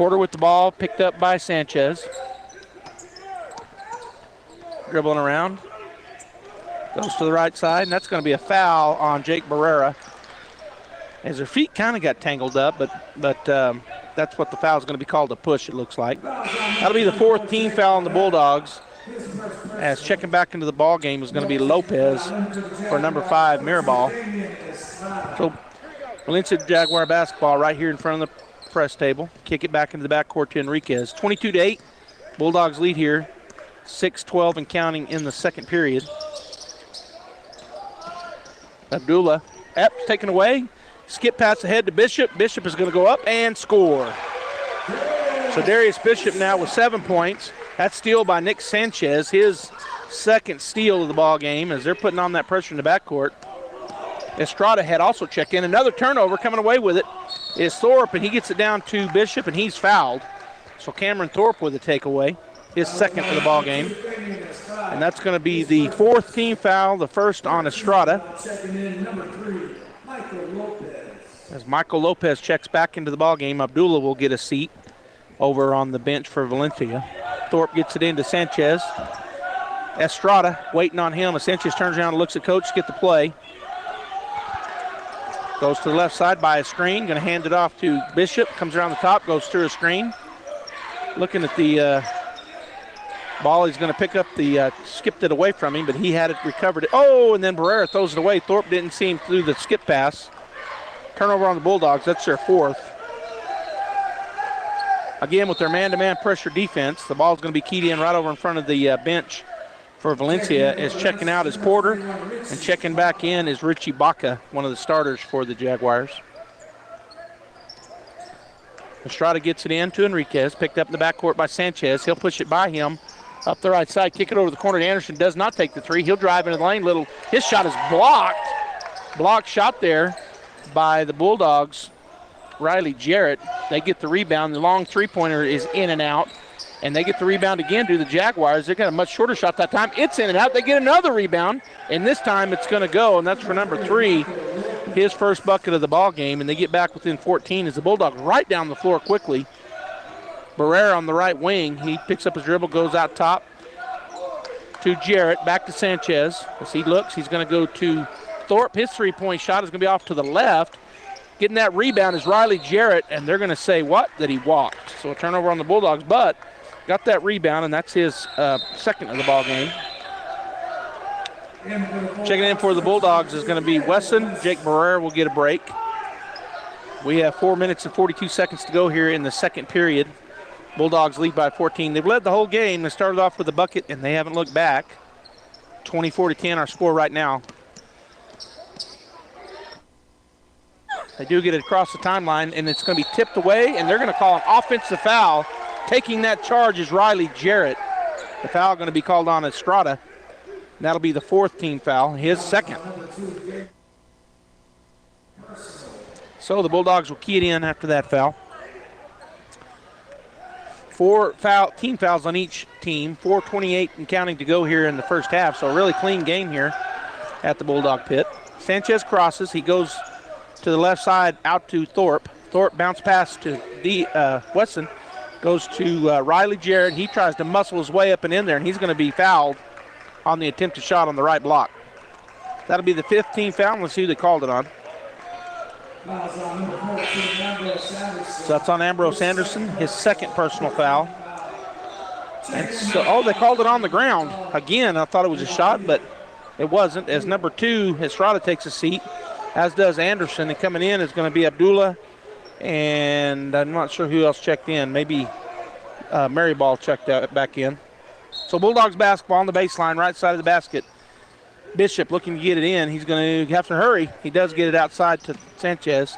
Porter with the ball, picked up by Sanchez. Dribbling around. Goes to the right side, and that's going to be a foul on Jake Barrera. As their feet kind of got tangled up, but that's what the foul is going to be called, a push, it looks like. That'll be the 4th team foul on the Bulldogs. As checking back into the ball game is going to be Lopez for number 5, Mirabal. So Valencia Jaguar basketball right here in front of the press table. Kick it back into the backcourt to Enriquez. 22-8. Bulldogs lead here. 6-12 and counting in the second period. Abdullah Epps taken away. Skip pass ahead to Bishop. Bishop is going to go up and score. So Darius Bishop now with 7 points. That's steal by Nick Sanchez, his second steal of the ball game as they're putting on that pressure in the backcourt. Estrada had also checked in. Another turnover coming away with it is Thorpe, and he gets it down to Bishop, and he's fouled. So Cameron Thorpe with a takeaway, his second for the ball game. And that's going to be the 4th team foul, the first on Estrada. As Michael Lopez checks back into the ball game, Abdullah will get a seat over on the bench for Valencia. Thorpe gets it into Sanchez. Estrada waiting on him. As Sanchez turns around and looks at coach to get the play. Goes to the left side by a screen. Going to hand it off to Bishop. Comes around the top, goes through a screen. Looking at the ball, he's going to pick up the, skipped it away from him, but he had it, recovered it. Oh, and then Barrera throws it away. Thorpe didn't see him through the skip pass. Turnover on the Bulldogs. That's their 4th. Again, with their man-to-man pressure defense, the ball's going to be keyed in right over in front of the bench for Valencia. Is checking out is Porter, and checking back in is Richie Baca, one of the starters for the Jaguars. Estrada gets it in to Enriquez, picked up in the backcourt by Sanchez. He'll push it by him up the right side, kick it over the corner to Anderson. Does not take the 3. He'll drive into the lane. His shot is blocked. Blocked shot there by the Bulldogs. Riley Jarrett. They get the rebound. The long 3-pointer is in and out. And they get the rebound again to the Jaguars. They got a much shorter shot that time. It's in and out. They get another rebound. And this time it's going to go. And that's for number 3. His first bucket of the ball game. And they get back within 14 as the Bulldogs right down the floor quickly. Barrera on the right wing. He picks up his dribble, goes out top to Jarrett. Back to Sanchez. As he looks, he's going to go to Thorpe. His 3-point shot is going to be off to the left. Getting that rebound is Riley Jarrett, and they're going to say what? That he walked. So a turnover on the Bulldogs, but got that rebound, and that's his second of the ball game. Checking in for the Bulldogs is going to be Wesson. Jake Barrera will get a break. We have 4 minutes and 42 seconds to go here in the second period. Bulldogs lead by 14. They've led the whole game. They started off with a bucket, and they haven't looked back. 24-10 our score right now. They do get it across the timeline, and it's going to be tipped away, and they're going to call an offensive foul. Taking that charge is Riley Jarrett. The foul going to be called on Estrada. That'll be the 4th team foul, his second. So the Bulldogs will key it in after that foul. 4 team fouls on each team, 4:28 and counting to go here in the first half. So a really clean game here at the Bulldog pit. Sanchez crosses. He goes to the left side out to Thorpe. Thorpe bounce pass to Wesson. Goes to Riley Jarrett. He tries to muscle his way up and in there, and he's going to be fouled on the attempted shot on the right block. That'll be the 5th team foul. Let's see who they called it on. So that's on Ambrose Anderson, his second personal foul. And so, they called it on the ground. Again, I thought it was a shot, but it wasn't. As number 2, Estrada takes a seat, as does Anderson. And coming in is going to be Abdullah, and I'm not sure who else checked in. Maybe Maryball checked back in. So Bulldogs basketball on the baseline, right side of the basket. Bishop looking to get it in. He's going to have to hurry. He does get it outside to Sanchez.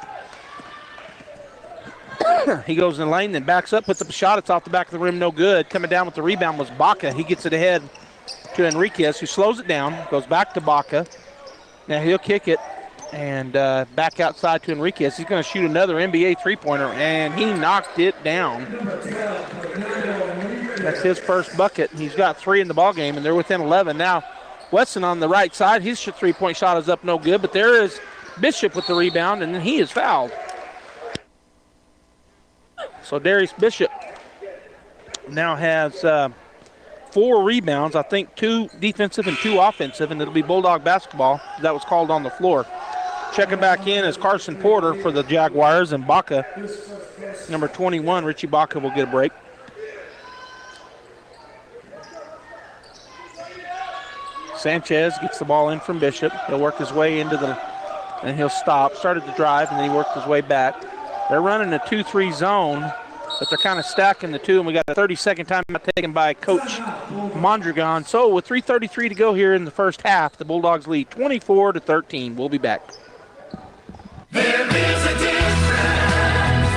He goes in the lane, then backs up, puts up a shot. It's off the back of the rim, no good. Coming down with the rebound was Baca. He gets it ahead to Enriquez, who slows it down, goes back to Baca. Now he'll kick it and back outside to Enriquez. He's going to shoot another NBA three-pointer, and he knocked it down. That's his first bucket. He's got 3 in the ballgame, and they're within 11 now. Wesson on the right side, his 3-point shot is up no good, but there is Bishop with the rebound, and then he is fouled. So Darius Bishop now has 4 rebounds, I think 2 defensive and 2 offensive, and it'll be Bulldog basketball. That was called on the floor. Checking back in is Carson Porter for the Jaguars, and Baca, number 21, Richie Baca, will get a break. Sanchez gets the ball in from Bishop. He'll work his way into and he'll stop. Started to drive, and then he worked his way back. They're running a 2-3 zone, but they're kind of stacking the 2, and we got a 30-second timeout taken by Coach Mondragon. So with 3:33 to go here in the first half, the Bulldogs lead 24-13. We'll be back.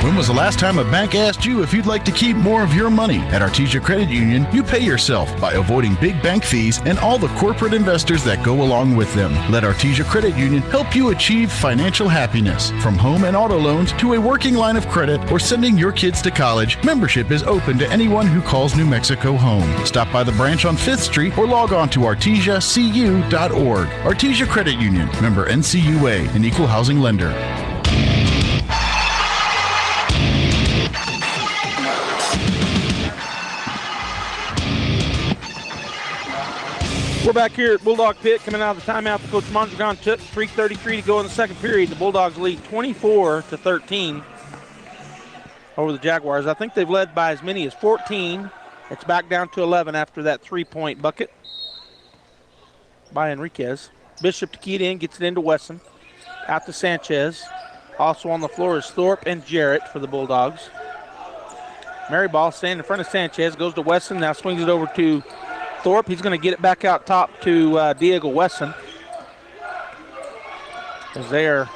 When was the last time a bank asked you if you'd like to keep more of your money? At Artesia Credit Union, you pay yourself by avoiding big bank fees and all the corporate investors that go along with them. Let Artesia Credit Union help you achieve financial happiness. From home and auto loans to a working line of credit or sending your kids to college, membership is open to anyone who calls New Mexico home. Stop by the branch on 5th Street or log on to artesiacu.org. Artesia Credit Union, member NCUA, an equal housing lender. We're back here at Bulldog Pit, coming out of the timeout that Coach Mondragon took. 3:33 to go in the second period. The Bulldogs lead 24-13 over the Jaguars. I think they've led by as many as 14. It's back down to 11 after that 3-point bucket by Enriquez. Bishop to key it in, gets it into Wesson. Out to Sanchez. Also on the floor is Thorpe and Jarrett for the Bulldogs. Maryball staying in front of Sanchez, goes to Wesson, now swings it over to Thorpe. He's going to get it back out top to Diego Wesson. As they're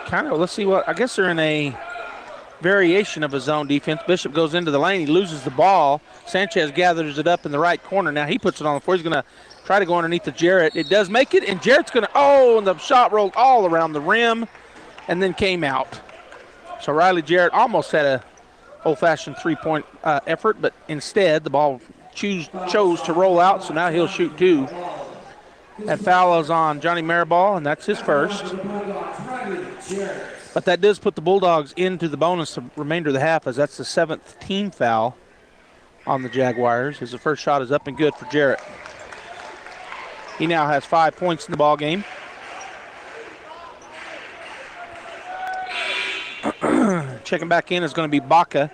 kind of, let's see what, I guess they're in a variation of a zone defense. Bishop goes into the lane. He loses the ball. Sanchez gathers it up in the right corner. Now he puts it on the floor. He's going to try to go underneath the Jarrett. It does make it, and Jarrett's going to, and the shot rolled all around the rim and then came out. So Riley Jarrett almost had a old-fashioned three-point effort, but instead the ball chose to roll out, so now he'll shoot 2. That foul is on Johnny Maribal, and that's his first. But that does put the Bulldogs into the bonus the remainder of the half, as that's the 7th team foul on the Jaguars, as the first shot is up and good for Jarrett. He now has 5 points in the ball game. Checking back in is going to be Baca,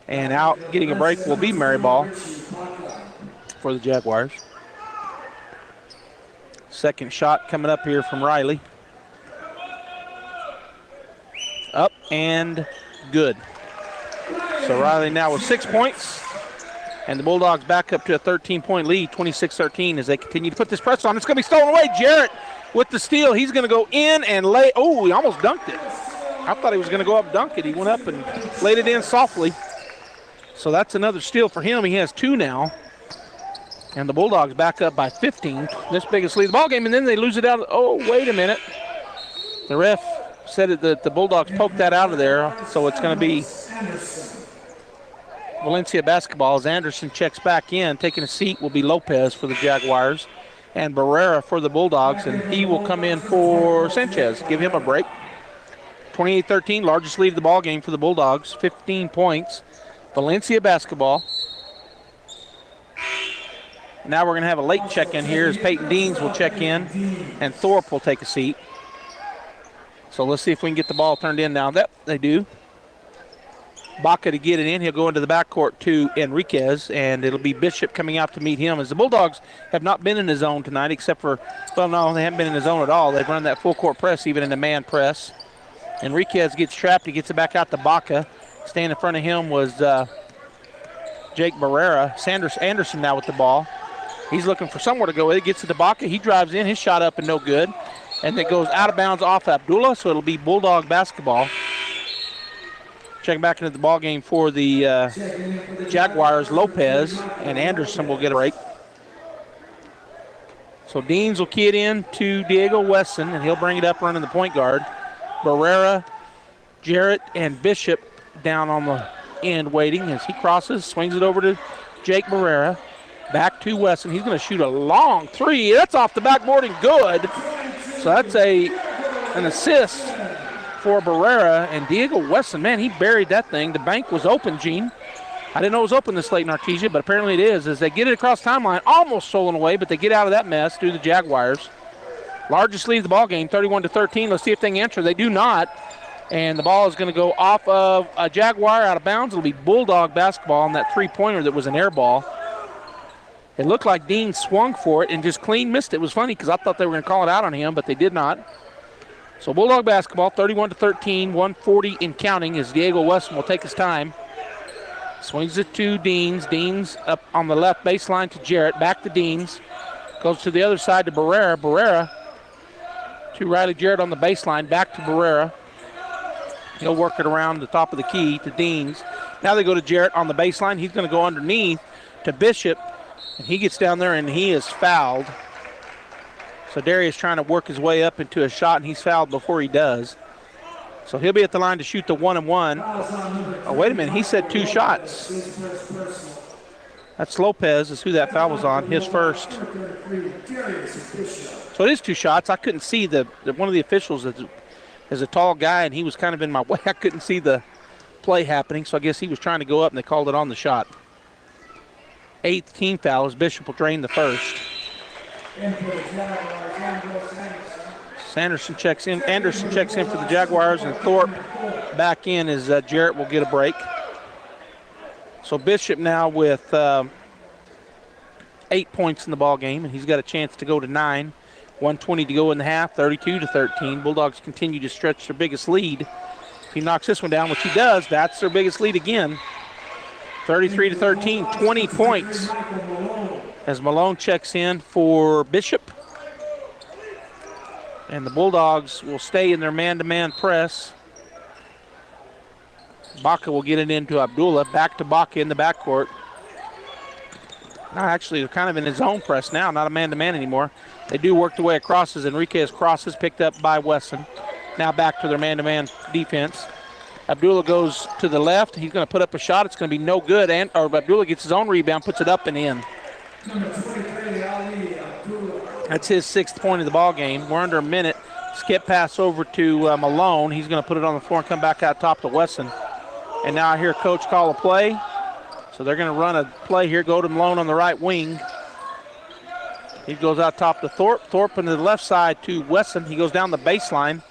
and out getting a break will be Maribal for the Jaguars. Second shot coming up here from Riley. Up and good. So Riley now with 6 points, and the Bulldogs back up to a 13-point lead, 26-13, as they continue to put this press on. It's going to be stolen away. Jarrett with the steal. He's going to go in and lay. Oh, he almost dunked it. I thought he was going to go up and dunk it. He went up and laid it in softly. So that's another steal for him. He has 2 now. And the Bulldogs back up by 15. This biggest lead of the ball game, and then they lose it out. Oh, wait a minute. The ref said that the Bulldogs poked that out of there, so it's going to be Valencia basketball as Anderson checks back in. Taking a seat will be Lopez for the Jaguars and Barrera for the Bulldogs, and he will come in for Sanchez. Give him a break. 28-13, largest lead of the ball game for the Bulldogs, 15 points. Valencia basketball. Now we're going to have a late check-in here as Peyton Deans will check in and Thorpe will take a seat. So let's see if we can get the ball turned in now. That they do. Baca to get it in. He'll go into the backcourt to Enriquez, and it'll be Bishop coming out to meet him, as the Bulldogs have not been in the zone tonight except for, well, no, they haven't been in the zone at all. They've run that full-court press, even in the man press. Enriquez gets trapped. He gets it back out to Baca. Staying in front of him was Jake Barrera. Anderson now with the ball. He's looking for somewhere to go. It gets to Baca. He drives in. His shot up and no good. And it goes out of bounds off Abdullah, so it'll be Bulldog basketball. Checking back into the ball game for the Jaguars, Lopez, and Anderson will get a break. So Deans will key it in to Diego Wesson, and he'll bring it up running the point guard. Barrera, Jarrett, and Bishop down on the end waiting as he crosses, swings it over to Jake Barrera. Back to Wesson. He's going to shoot a long 3. That's off the backboard and good. So that's an assist for Barrera, and Diego Wesson, man, he buried that thing. The bank was open, Gene. I didn't know it was open this late in Artesia, but apparently it is. As they get it across timeline, almost stolen away, but they get out of that mess through the Jaguars. Largest lead of the ball game, 31-13. Let's see if they can answer. They do not. And the ball is going to go off of a Jaguar out of bounds. It'll be Bulldog basketball on that three-pointer that was an air ball. It looked like Dean swung for it and just clean missed it. It was funny because I thought they were going to call it out on him, but they did not. So Bulldog basketball, 31-13, 140 in counting as Diego Weston will take his time. Swings it to Deans. Deans up on the left baseline to Jarrett. Back to Deans. Goes to the other side to Barrera. Barrera to Riley Jarrett on the baseline. Back to Barrera. He'll work it around the top of the key to Deans. Now they go to Jarrett on the baseline. He's going to go underneath to Bishop. And he gets down there and he is fouled. So Darius trying to work his way up into a shot, and he's fouled before he does. So he'll be at the line to shoot the 1-and-1. Oh, wait a minute. He said 2 shots. That's Lopez is who that foul was on, his first. So it is 2 shots. I couldn't see one of the officials is a tall guy, and he was kind of in my way. I couldn't see the play happening, so I guess he was trying to go up, and they called it on the shot. 8th team foul as Bishop will drain the first. Anderson checks in for the Jaguars, and Thorpe back in as Jarrett will get a break. So Bishop now with 8 points in the ball game, and he's got a chance to go to 9. 1:20 to go in the half, 32-13. Bulldogs continue to stretch their biggest lead. If he knocks this one down, which he does, that's their biggest lead again. 33-13, 20 points as Malone checks in for Bishop. And the Bulldogs will stay in their man-to-man press. Baca will get it into Abdullah. Back to Baca in the backcourt. No, actually, they're kind of in his own press now, not a man-to-man anymore. They do work the way across as Enriquez crosses, picked up by Wesson. Now back to their man-to-man defense. Abdullah goes to the left. He's going to put up a shot. It's going to be no good. Or Abdullah gets his own rebound, puts it up and in. That's his 6th point of the ball game. We're under a minute. Skip pass over to Malone. He's going to put it on the floor and come back out top to Wesson. And now I hear Coach call a play. So they're going to run a play here. Go to Malone on the right wing. He goes out top to Thorpe. Thorpe on the left side to Wesson. He goes down the baseline.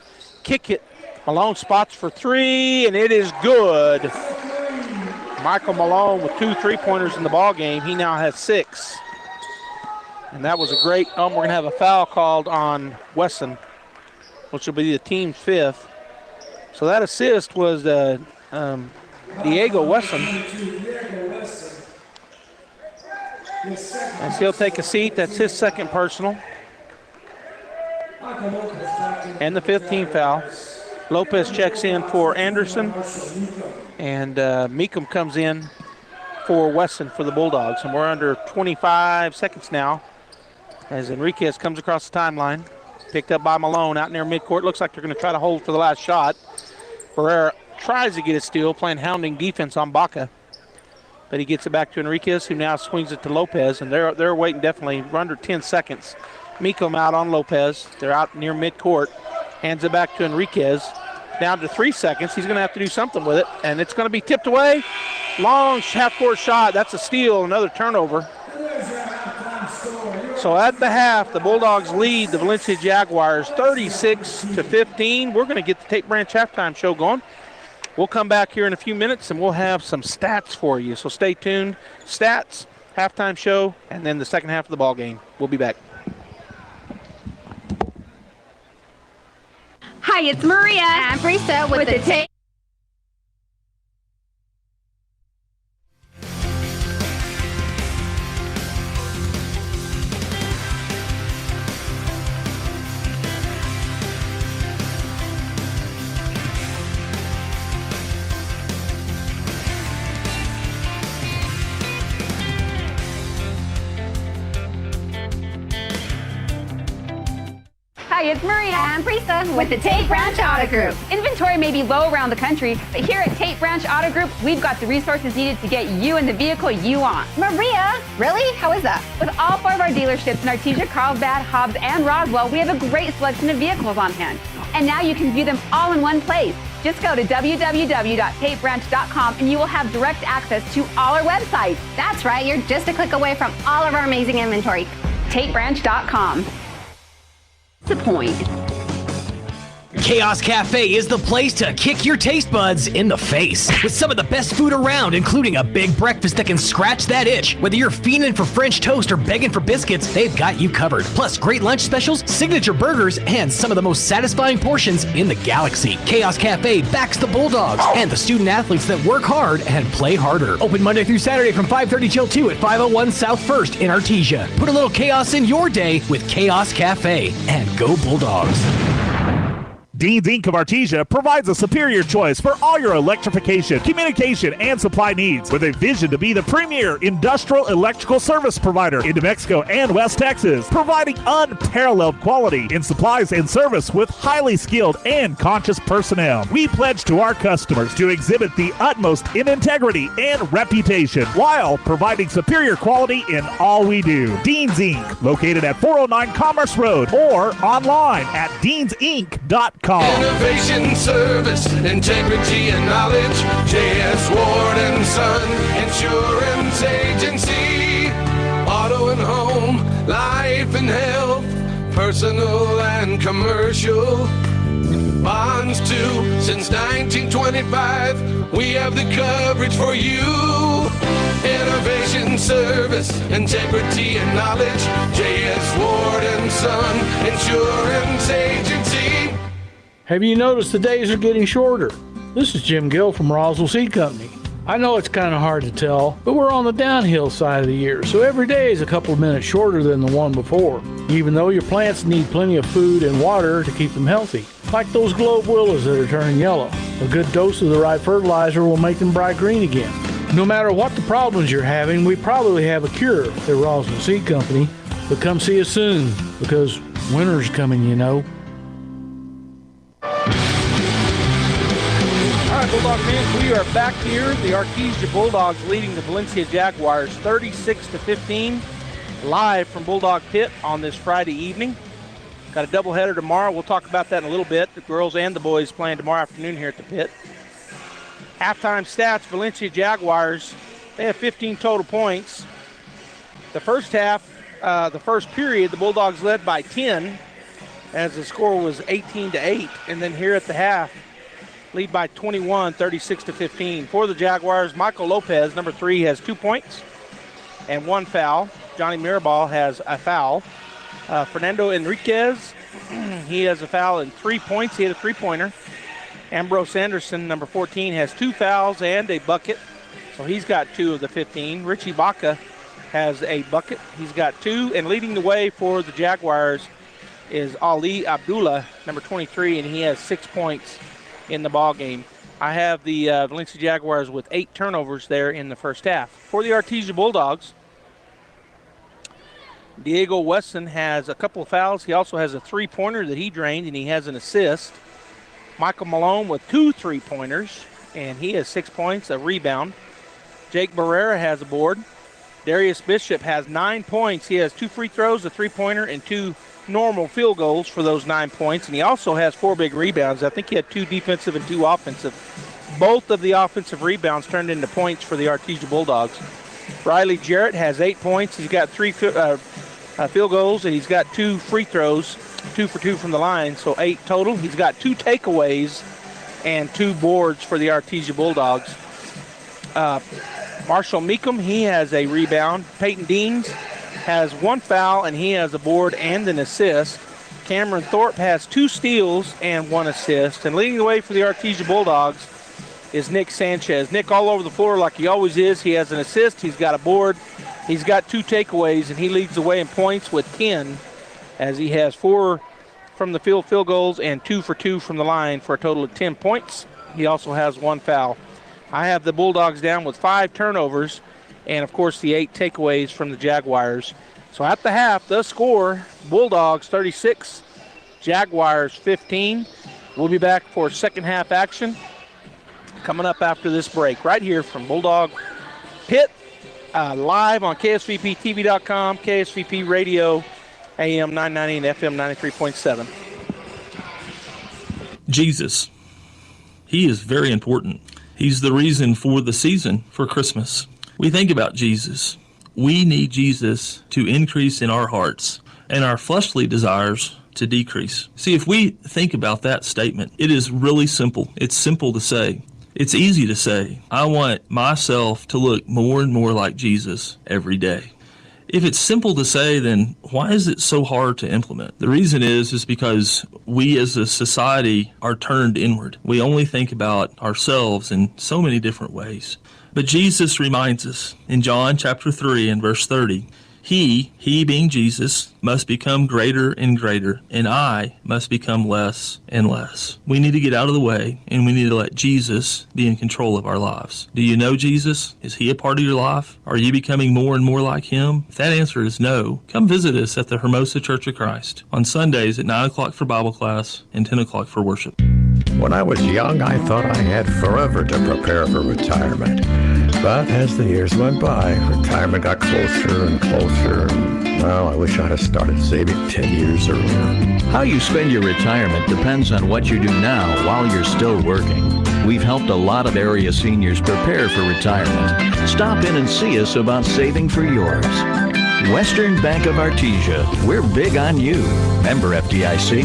Kick it. Malone spots for 3, and it is good. Michael Malone with 2 3-pointers in the ball game. He now has 6. And that was a great, we're going to have a foul called on Wesson, which will be the team's 5th. So that assist was Diego Wesson. And he'll take a seat. That's his 2nd personal. And the 5th team foul. Lopez checks in for Anderson. And Meekum comes in for Wesson for the Bulldogs. And we're under 25 seconds now as Enriquez comes across the timeline. Picked up by Malone out near midcourt. Looks like they're going to try to hold for the last shot. Barrera tries to get a steal, playing hounding defense on Baca. But he gets it back to Enriquez, who now swings it to Lopez. And they're waiting definitely. We're under 10 seconds. Meekum out on Lopez. They're out near midcourt. Hands it back to Enriquez. Down to 3 seconds. He's going to have to do something with it. And it's going to be tipped away. Long half-court shot. That's a steal. Another turnover. So at the half, the Bulldogs lead the Valencia Jaguars 36-15. We're going to get the Tape Branch halftime show going. We'll come back here in a few minutes, and we'll have some stats for you. So stay tuned. Stats, halftime show, and then the second half of the ball game. We'll be back. Hi, it's Maria. And Brisa with the Tape. Hi, it's Maria and Prisa with the Tate Branch Auto Group. Inventory may be low around the country, but here at Tate Branch Auto Group, we've got the resources needed to get you in the vehicle you want. Maria, really? How is that? With all 4 of our dealerships in Artesia, Carlsbad, Hobbs, and Roswell, we have a great selection of vehicles on hand. And now you can view them all in one place. Just go to www.tatebranch.com and you will have direct access to all our websites. That's right, you're just a click away from all of our amazing inventory. tatebranch.com. The point. Chaos Cafe is the place to kick your taste buds in the face. With some of the best food around, including a big breakfast that can scratch that itch. Whether you're fiending for French toast or begging for biscuits, they've got you covered. Plus, great lunch specials, signature burgers, and some of the most satisfying portions in the galaxy. Chaos Cafe backs the Bulldogs and the student athletes that work hard and play harder. Open Monday through Saturday from 5:30 till 2 at 501 South 1st in Artesia. Put a little chaos in your day with Chaos Cafe, and go Bulldogs. Dean's Inc. of Artesia provides a superior choice for all your electrification, communication, and supply needs with a vision to be the premier industrial electrical service provider in New Mexico and West Texas, providing unparalleled quality in supplies and service with highly skilled and conscious personnel. We pledge to our customers to exhibit the utmost in integrity and reputation while providing superior quality in all we do. Dean's Inc., located at 409 Commerce Road or online at deansinc.com. Innovation, service, integrity, and knowledge. J.S. Ward and Son Insurance Agency. Auto and home, life and health, personal and commercial. Bonds too, since 1925. We have the coverage for you. Innovation, service, integrity, and knowledge. J.S. Ward and Son Insurance Agency. Have you noticed the days are getting shorter? This is Jim Gill from Roswell Seed Company. I know it's kind of hard to tell, but we're on the downhill side of the year, so every day is a couple of minutes shorter than the one before, even though your plants need plenty of food and water to keep them healthy. Like those globe willows that are turning yellow. A good dose of the right fertilizer will make them bright green again. No matter what the problems you're having, we probably have a cure at Roswell Seed Company, but come see us soon, because winter's coming, you know. Bulldog fans, we are back here. The Artesia Bulldogs leading the Valencia Jaguars 36-15, live from Bulldog Pit on this Friday evening. Got a doubleheader tomorrow. We'll talk about that in a little bit. The girls and the boys playing tomorrow afternoon here at the pit. Halftime stats, Valencia Jaguars, they have 15 total points. The first half, the first period, the Bulldogs led by 10 as the score was 18-8. And then here at the half, lead by 21, 36-15. For the Jaguars, Michael Lopez, number 3, has 2 points and 1 foul. Johnny Mirabal has a foul. Fernando Enriquez, he has a foul and 3 points. He had a three-pointer. Ambrose Anderson, number 14, has 2 fouls and a bucket. So he's got 2 of the 15. Richie Baca has a bucket. He's got 2. And leading the way for the Jaguars is Ali Abdullah, number 23, and he has 6 points in the ball game. I have the Valencia Jaguars with 8 turnovers there in the first half. For the Artesia Bulldogs, Diego Weston has a couple of fouls. He also has a three-pointer that he drained, and he has an assist. Michael Malone with 2 3-pointers, and he has 6 points, a rebound. Jake Barrera has a board. Darius Bishop has 9 points. He has 2 free throws, a three-pointer, and 2 normal field goals for those 9 points, and he also has 4 big rebounds. I think he had 2 defensive and 2 offensive. Both of the offensive rebounds turned into points for the Artesia Bulldogs. Riley Jarrett has 8 points. He's got 3 field goals, and he's got 2 free throws, 2 for 2 from the line, so 8 total. He's got 2 takeaways and 2 boards for the Artesia Bulldogs. Marshall Meekum, he has a rebound. Peyton Deans has 1 foul, and he has a board and an assist. Cameron Thorpe has 2 steals and 1 assist. And leading the way for the Artesia Bulldogs is Nick Sanchez. Nick all over the floor like he always is. He has an assist. He's got a board. He's got 2 takeaways, and he leads the way in points with 10 as he has 4 from the field goals and 2 for 2 from the line for a total of 10 points. He also has 1 foul. I have the Bulldogs down with 5 turnovers and, of course, the 8 takeaways from the Jaguars. So at the half, the score, Bulldogs 36, Jaguars 15. We'll be back for second half action coming up after this break right here from Bulldog Pit, live on KSVPTV.com, KSVP Radio, AM 990 and FM 93.7. Jesus. He is very important. He's the reason for the season for Christmas. We think about Jesus. We need Jesus to increase in our hearts and our fleshly desires to decrease. See, if we think about that statement, it is really simple. It's simple to say. It's easy to say, I want myself to look more and more like Jesus every day. If it's simple to say, then why is it so hard to implement? The reason is because we as a society are turned inward. We only think about ourselves in so many different ways. But Jesus reminds us in John chapter 3 and verse 30, He being Jesus, must become greater and greater, and I must become less and less. We need to get out of the way, and we need to let Jesus be in control of our lives. Do you know Jesus? Is He a part of your life? Are you becoming more and more like Him? If that answer is no, come visit us at the Hermosa Church of Christ on Sundays at 9 o'clock for Bible class and 10 o'clock for worship. When I was young, I thought I had forever to prepare for retirement. But as the years went by, retirement got closer and closer. Well, I wish I'd have started saving 10 years earlier. How you spend your retirement depends on what you do now while you're still working. We've helped a lot of area seniors prepare for retirement. Stop in and see us about saving for yours. Western Bank of Artesia. We're big on you. Member FDIC.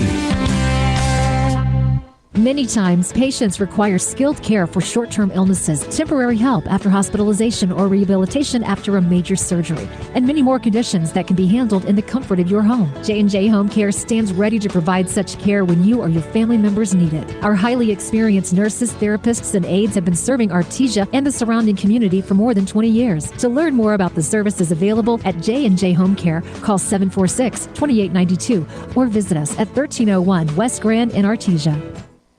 Many times, patients require skilled care for short-term illnesses, temporary help after hospitalization or rehabilitation after a major surgery, and many more conditions that can be handled in the comfort of your home. J&J Home Care stands ready to provide such care when you or your family members need it. Our highly experienced nurses, therapists, and aides have been serving Artesia and the surrounding community for more than 20 years. To learn more about the services available at J&J Home Care, call 746-2892 or visit us at 1301 West Grand in Artesia.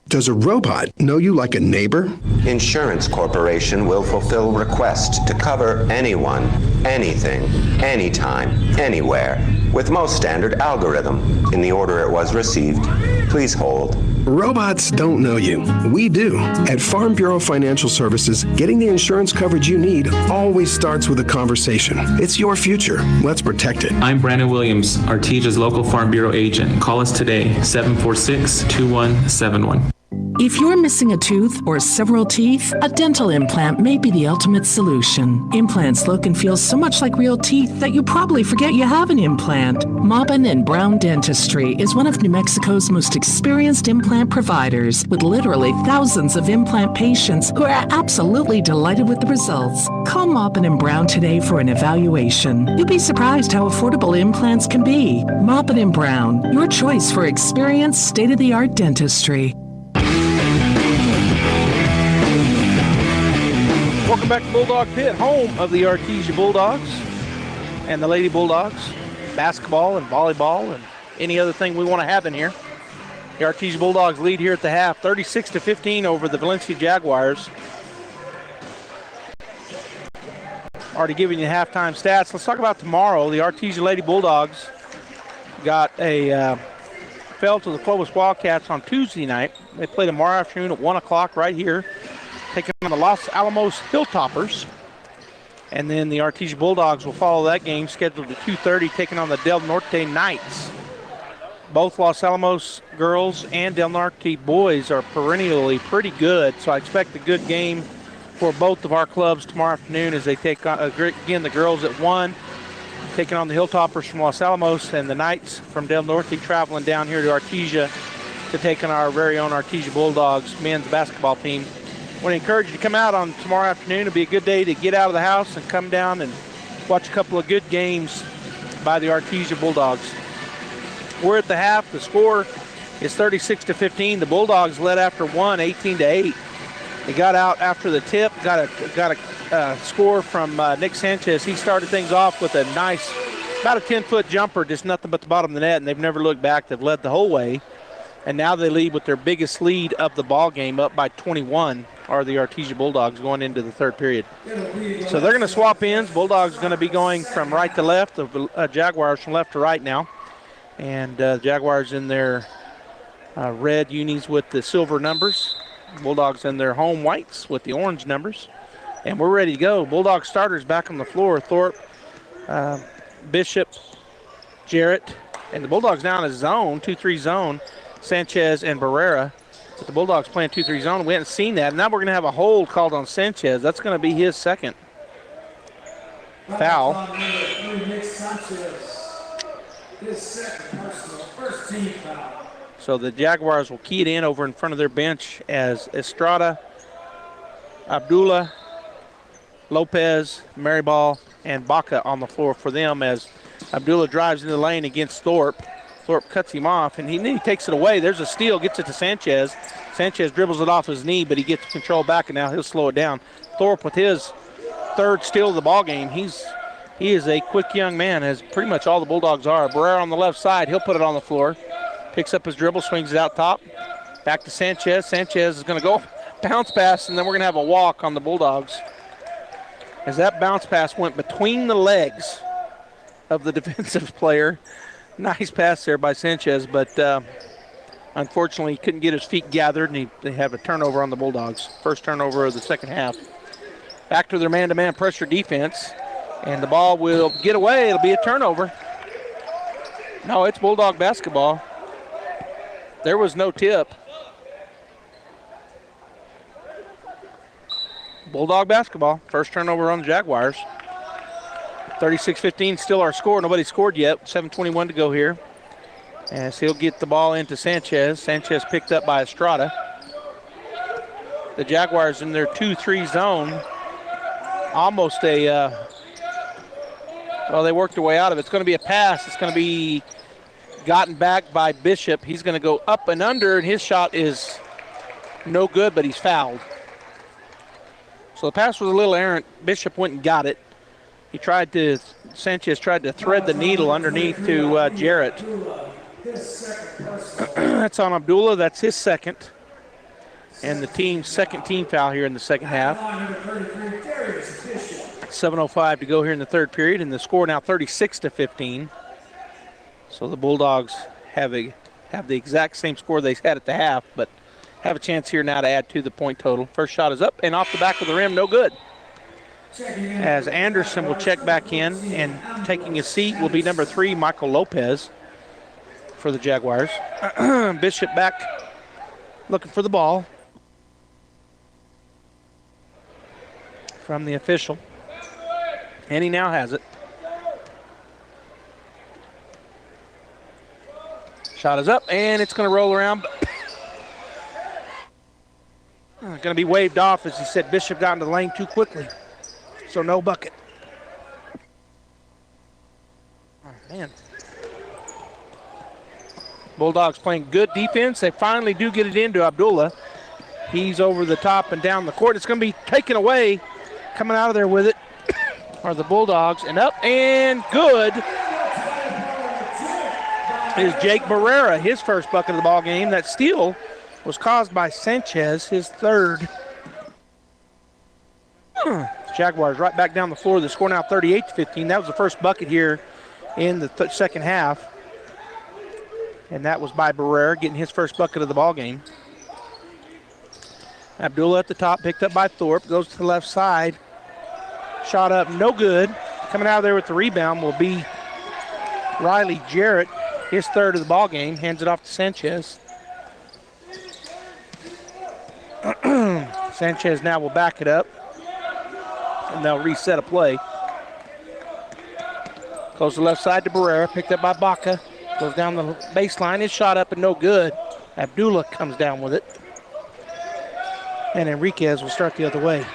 Does a robot know you like a neighbor? Insurance Corporation will fulfill requests to cover anyone, anything, anytime, anywhere, with most standard algorithm in the order it was received. Please hold. Robots don't know you. We do. At Farm Bureau Financial Services, getting the insurance coverage you need always starts with a conversation. It's your future. Let's protect it. I'm Brandon Williams, Artesia's local Farm Bureau agent. Call us today, 746-2171. If you're missing a tooth or several teeth, a dental implant may be the ultimate solution. Implants look and feel so much like real teeth that you probably forget you have an implant. Maupin and Brown Dentistry is one of New Mexico's most experienced implant providers, with literally thousands of implant patients who are absolutely delighted with the results. Call Maupin and Brown today for an evaluation. You'll be surprised how affordable implants can be. Maupin and Brown, your choice for experienced, state-of-the-art dentistry. Welcome back to Bulldog Pit, home of the Artesia Bulldogs and the Lady Bulldogs. Basketball and volleyball and any other thing we want to have in here. The Artesia Bulldogs lead here at the half, 36-15 over the Valencia Jaguars. Already giving you halftime stats. Let's talk about tomorrow. The Artesia Lady Bulldogs fell to the Clovis Wildcats on Tuesday night. They play tomorrow afternoon at 1 o'clock right here, taking on the Los Alamos Hilltoppers. And then the Artesia Bulldogs will follow that game, scheduled at 2:30, taking on the Del Norte Knights. Both Los Alamos girls and Del Norte boys are perennially pretty good, so I expect a good game for both of our clubs tomorrow afternoon as they take on, again, the girls at 1, taking on the Hilltoppers from Los Alamos, and the Knights from Del Norte traveling down here to Artesia to take on our very own Artesia Bulldogs men's basketball team. I want to encourage you to come out on tomorrow afternoon. It'll be a good day to get out of the house and come down and watch a couple of good games by the Artesia Bulldogs. We're at the half. The score is 36-15. The Bulldogs led after 1, 18-8. They got out after the tip, got a score from Nick Sanchez. He started things off with a nice, about a 10-foot jumper, just nothing but the bottom of the net, and they've never looked back. They've led the whole way, and now they lead with their biggest lead of the ball game, up by 21, are the Artesia Bulldogs going into the third period. So they're going to swap ends. Bulldogs going to be going from right to left, the Jaguars from left to right now, and Jaguars in their red unis with the silver numbers. Bulldogs in their home whites with the orange numbers. And we're ready to go. Bulldog starters back on the floor. Thorpe, Bishop, Jarrett, and the Bulldogs down a zone, 2-3 zone. Sanchez and Barrera. But the Bulldogs playing 2-3 zone. We hadn't seen that. And now we're going to have a hold called on Sanchez. That's going to be his second foul. So the Jaguars will key it in over in front of their bench as Estrada, Abdullah, Lopez, Maryball, and Baca on the floor for them as Abdullah drives into the lane against Thorpe. Thorpe cuts him off, and he takes it away. There's a steal, gets it to Sanchez. Sanchez dribbles it off his knee, but he gets control back, and now he'll slow it down. Thorpe with his third steal of the ball game. He is a quick young man, as pretty much all the Bulldogs are. Barrera on the left side, he'll put it on the floor. Picks up his dribble, swings it out top. Back to Sanchez. Sanchez is going to go bounce pass, and then we're going to have a walk on the Bulldogs. As that bounce pass went between the legs of the defensive player. Nice pass there by Sanchez, but unfortunately he couldn't get his feet gathered, and they have a turnover on the Bulldogs. First turnover of the second half. Back to their man-to-man pressure defense, and the ball will get away. It'll be a turnover. No, it's Bulldog basketball. There was no tip. Bulldog basketball. First turnover on the Jaguars. 36-15 still our score. Nobody scored yet. 7:21 to go here. As he'll get the ball into Sanchez. Sanchez picked up by Estrada. The Jaguars in their 2-3 zone. Almost a, well, they worked their way out of it. It's going to be a pass. It's going to be gotten back by Bishop. He's going to go up and under, and his shot is no good, but he's fouled. So the pass was a little errant. Bishop went and got it. Sanchez tried to thread the needle underneath to Jarrett. That's on Abdullah. That's his second. And the team's second team foul here in the second half. 7:05 to go here in the third period, and the score now 36-15. So the Bulldogs have the exact same score they had at the half, but have a chance here now to add to the point total. First shot is up and off the back of the rim, no good. As Anderson will check back in, and taking his seat will be number 3, Michael Lopez for the Jaguars. Bishop back looking for the ball from the official, and he now has it. Shot is up, and it's going to roll around. Going to be waved off, as he said Bishop got into the lane too quickly. So no bucket. Oh, man. Bulldogs playing good defense. They finally do get it into Abdullah. He's over the top and down the court. It's going to be taken away. Coming out of there with it are the Bulldogs. And up and good is Jake Barrera, his first bucket of the ball game. That steal was caused by Sanchez, his third. Jaguars right back down the floor. The score now 38-15. That was the first bucket here in the second half. And that was by Barrera, getting his first bucket of the ball game. Abdullah at the top, picked up by Thorpe, goes to the left side. Shot up, no good. Coming out of there with the rebound will be Riley Jarrett, his third of the ball game. Hands it off to Sanchez. Sanchez now will back it up, and they'll reset a play. Goes to the left side to Barrera, picked up by Baca. Goes down the baseline, his shot up and no good. Abdullah comes down with it. And Enriquez will start the other way.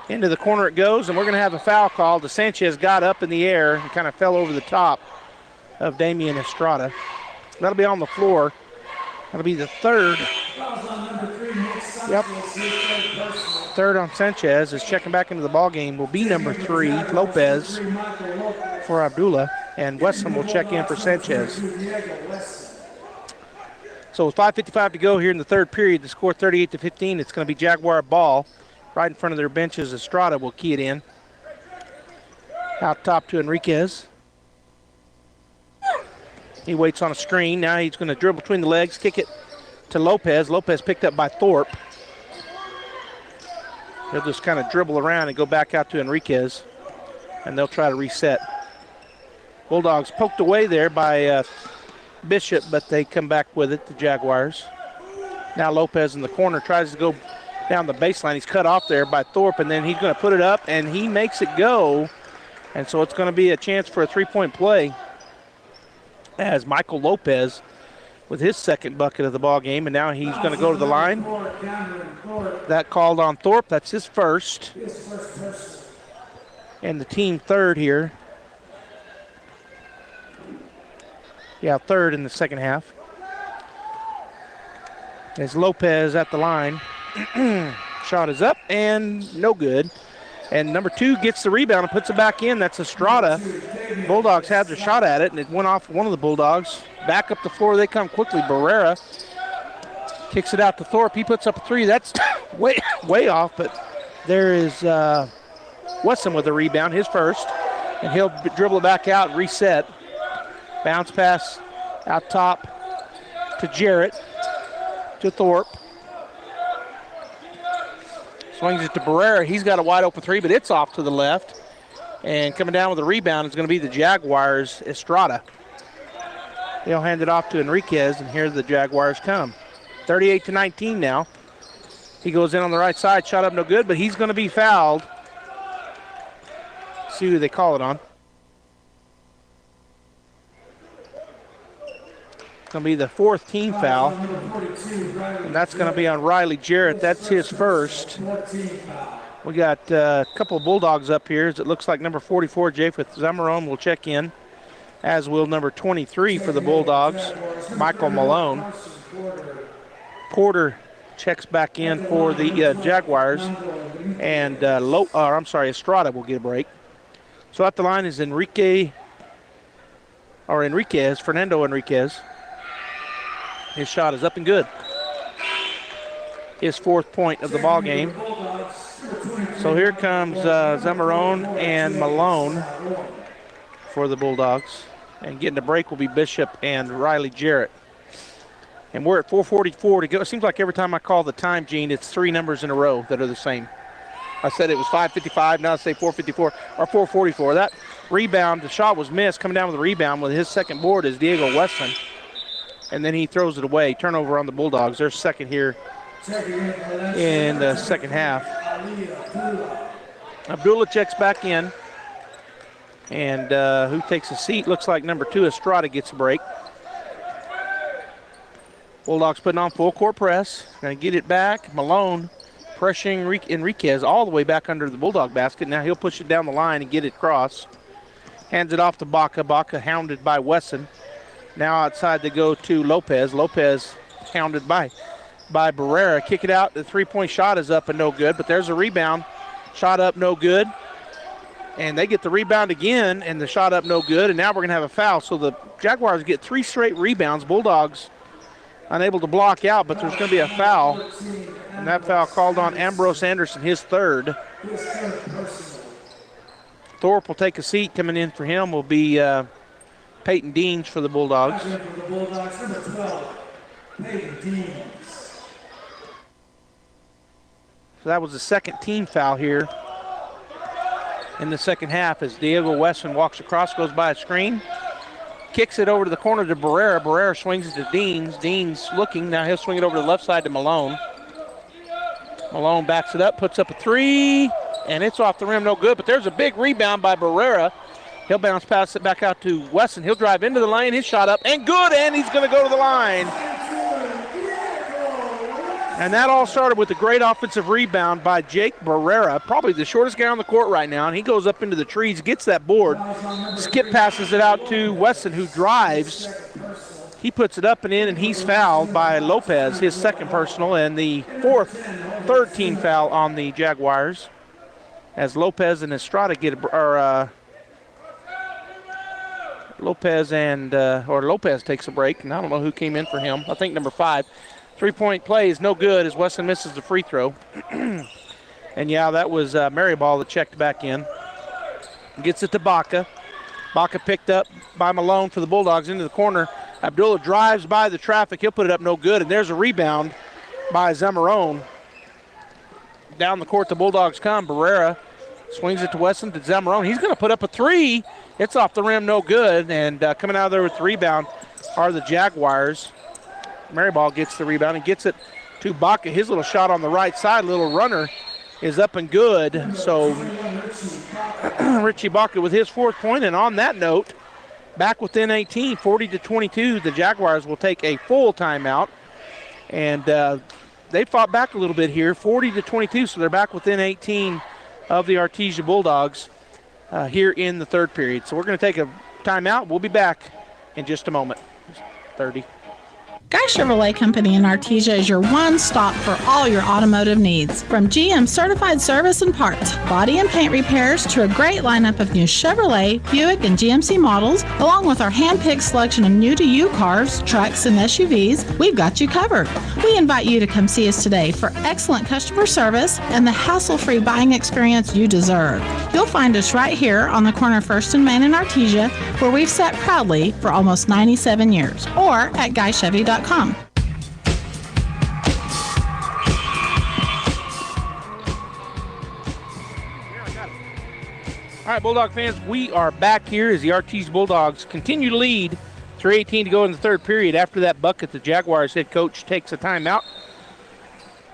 Into the corner it goes, and we're going to have a foul call. The Sanchez got up in the air and kind of fell over the top of Damian Estrada. That'll be on the floor. That'll be the third. Yep. Third on Sanchez. Is checking back into the ball game will be number 3, Lopez, for Abdullah, and Wesson will check in for Sanchez. So with 5:55 to go here in the third period, the score 38-15. It's going to be Jaguar ball. Right in front of their benches, Estrada will key it in. Out top to Enriquez. He waits on a screen. Now he's going to dribble between the legs, kick it to Lopez. Lopez picked up by Thorpe. He'll just kind of dribble around and go back out to Enriquez, and they'll try to reset. Bulldogs poked away there by Bishop, but they come back with it, the Jaguars. Now Lopez in the corner tries to go down the baseline. He's cut off there by Thorpe, and then he's going to put it up, and he makes it go. And so it's going to be a chance for a three-point play as Michael Lopez with his second bucket of the ball game, and now he's going to go to the line. That called on Thorpe. That's his first. And the team third here. Yeah, third in the second half. As Lopez at the line. Shot is up and no good. And number 2 gets the rebound and puts it back in. That's Estrada. Bulldogs had their shot at it, and it went off one of the Bulldogs. Back up the floor, they come quickly. Barrera kicks it out to Thorpe. He puts up a 3. That's way off, but there is Wesson with the rebound, his first. And he'll dribble it back out and reset. Bounce pass out top to Jarrett, to Thorpe. Swings it to Barrera. He's got a wide open 3, but it's off to the left. And coming down with the rebound is going to be the Jaguars' Estrada. They'll hand it off to Enriquez, and here the Jaguars come. 38-19 now. He goes in on the right side, shot up no good, but he's going to be fouled. See who they call it on. It's going to be the 4th team foul, and that's going to be on Riley Jarrett. That's his first. We got a couple of Bulldogs up here. It looks like number 44, Japheth Zamarone, will check in, as will number 23 for the Bulldogs, Michael Malone. Porter checks back in for the Jaguars, and Estrada will get a break. So at the line is Fernando Enriquez. His shot is up and good. His 4th point of the ball game. So here comes Zamarone and Malone for the Bulldogs. And getting the break will be Bishop and Riley Jarrett. And we're at 4:44 to go. It seems like every time I call the time, Gene, it's 3 numbers in a row that are the same. I said it was 5:55, now I say 4:54 or 4:44. That rebound, the shot was missed. Coming down with the rebound with his second board is Diego Weston. And then he throws it away. Turnover on the Bulldogs. They're second here in the second half. Abdullah checks back in. And who takes a seat? Looks like number 2, Estrada, gets a break. Bulldogs putting on full court press. Going to get it back. Malone pressuring Enriquez all the way back under the Bulldog basket. Now he'll push it down the line and get it across. Hands it off to Baca. Baca hounded by Wesson. Now outside they go to Lopez. Lopez hounded by Barrera. Kick it out. The 3-point shot is up and no good, but there's a rebound. Shot up, no good. And they get the rebound again, and the shot up no good, and now we're going to have a foul. So the Jaguars get 3 straight rebounds. Bulldogs unable to block out, but there's going to be a foul. And that foul called on Ambrose Anderson, his 3rd. Thorpe will take a seat. Coming in for him will be Peyton Deans for the Bulldogs. So that was the 2nd team foul here in the second half as Diego Weston walks across, goes by a screen, kicks it over to the corner to Barrera. Barrera swings it to Deans. Deans looking. Now he'll swing it over to the left side to Malone. Malone backs it up, puts up a 3, and it's off the rim, no good. But there's a big rebound by Barrera. He'll bounce past it back out to Weston. He'll drive into the lane. His shot up and good, and he's going to go to the line. And that all started with a great offensive rebound by Jake Barrera, probably the shortest guy on the court right now, and he goes up into the trees, gets that board, skip passes it out to Weston, who drives. He puts it up and in, and he's fouled by Lopez, his 2nd personal, and the 3rd team foul on the Jaguars as Lopez and Estrada get Lopez takes a break, and I don't know who came in for him. I think number 5. 3-point play is no good as Weston misses the free throw. And yeah, that was Maryball that checked back in. Gets it to Baca. Baca picked up by Malone for the Bulldogs into the corner. Abdullah drives by the traffic. He'll put it up no good, and there's a rebound by Zamarone. Down the court the Bulldogs come. Barrera swings it to Weston to Zamarone. He's going to put up a 3. It's off the rim, no good, and coming out of there with the rebound, are the Jaguars. Maryball gets the rebound and gets it to Baca. His little shot on the right side, little runner, is up and good. So Richie Baca with his 4th point. And on that note, back within 18, 40-22, the Jaguars will take a full timeout. And they fought back a little bit here, 40-22, so they're back within 18 of the Artesia Bulldogs here in the 3rd period. So we're going to take a timeout. We'll be back in just a moment. 30. Guy Chevrolet Company in Artesia is your one-stop for all your automotive needs. From GM certified service and parts, body and paint repairs, to a great lineup of new Chevrolet, Buick, and GMC models, along with our hand-picked selection of new-to-you cars, trucks, and SUVs, we've got you covered. We invite you to come see us today for excellent customer service and the hassle-free buying experience you deserve. You'll find us right here on the corner of 1st and Main in Artesia, where we've sat proudly for almost 97 years, or at GuyChevy.com. All right, Bulldog fans, we are back here as the Artesia Bulldogs continue to lead. 3:18 to go in the 3rd period. After that bucket, the Jaguars head coach takes a timeout.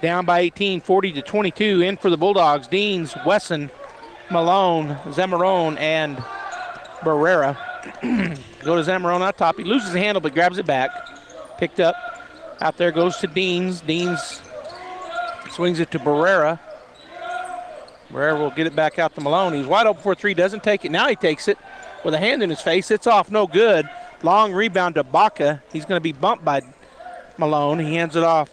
Down by 18, 40-22. In for the Bulldogs, Deans, Wesson, Malone, Zamarone, and Barrera. Go to Zamarone out top. He loses the handle but grabs it back. Picked up. Out there goes to Deans. Deans swings it to Barrera. Barrera will get it back out to Malone. He's wide open for 3. Doesn't take it. Now he takes it with a hand in his face. It's off. No good. Long rebound to Baca. He's going to be bumped by Malone. He hands it off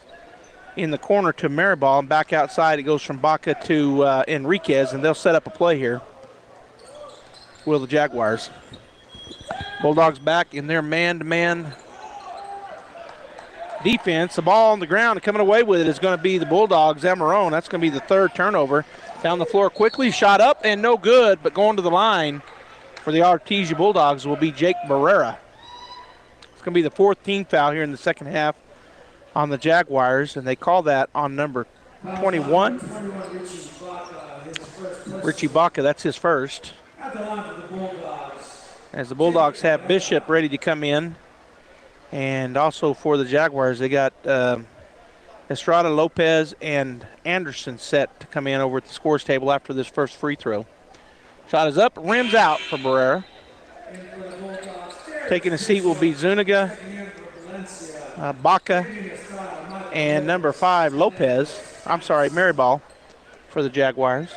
in the corner to Maribal. And back outside it goes from Baca to Enriquez. And they'll set up a play here. Will the Jaguars. Bulldogs back in their man-to-man defense. The ball on the ground and coming away with it is going to be the Bulldogs. Zamarone. That's going to be the 3rd turnover. Down the floor quickly. Shot up and no good, but going to the line for the Artesia Bulldogs will be Jake Barrera. It's going to be the 4th team foul here in the 2nd half on the Jaguars, and they call that on number 21. Richie Baca, that's his first. As the Bulldogs have Bishop ready to come in. And also for the Jaguars, they got Estrada, Lopez, and Anderson set to come in over at the scores table after this first free throw. Shot is up, rims out for Barrera. Taking a seat will be Zuniga, Baca, and number 5, Lopez. I'm sorry, Maribal for the Jaguars.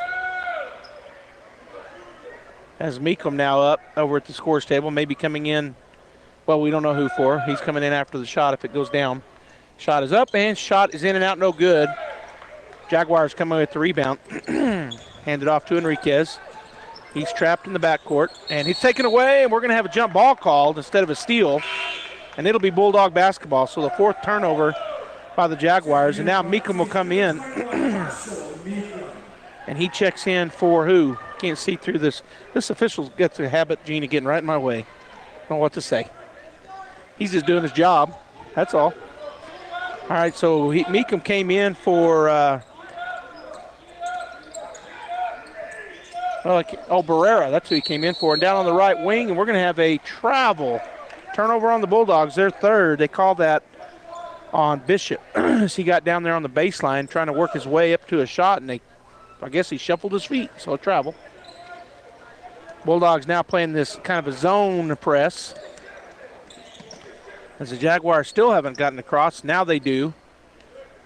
As Meekum now up over at the scores table, maybe coming in. Well, we don't know who for. He's coming in after the shot if it goes down. Shot is up, and shot is in and out, no good. Jaguars coming with the rebound. Hand it off to Enriquez. He's trapped in the backcourt, and he's taken away, and we're going to have a jump ball called instead of a steal. And it'll be Bulldog basketball. So the 4th turnover by the Jaguars. And now Meekum will come in. And he checks in for who? Can't see through this. This official gets a habit, Gene, of getting right in my way. Don't know what to say. He's just doing his job. That's all. All right, so Meekum came in for Barrera. That's who he came in for. And down on the right wing, and we're going to have a travel. Turnover on the Bulldogs. Their 3rd. They call that on Bishop. As he got down there on the baseline trying to work his way up to a shot, and I guess he shuffled his feet, so a travel. Bulldogs now playing this kind of a zone press. As the Jaguars still haven't gotten across. Now they do.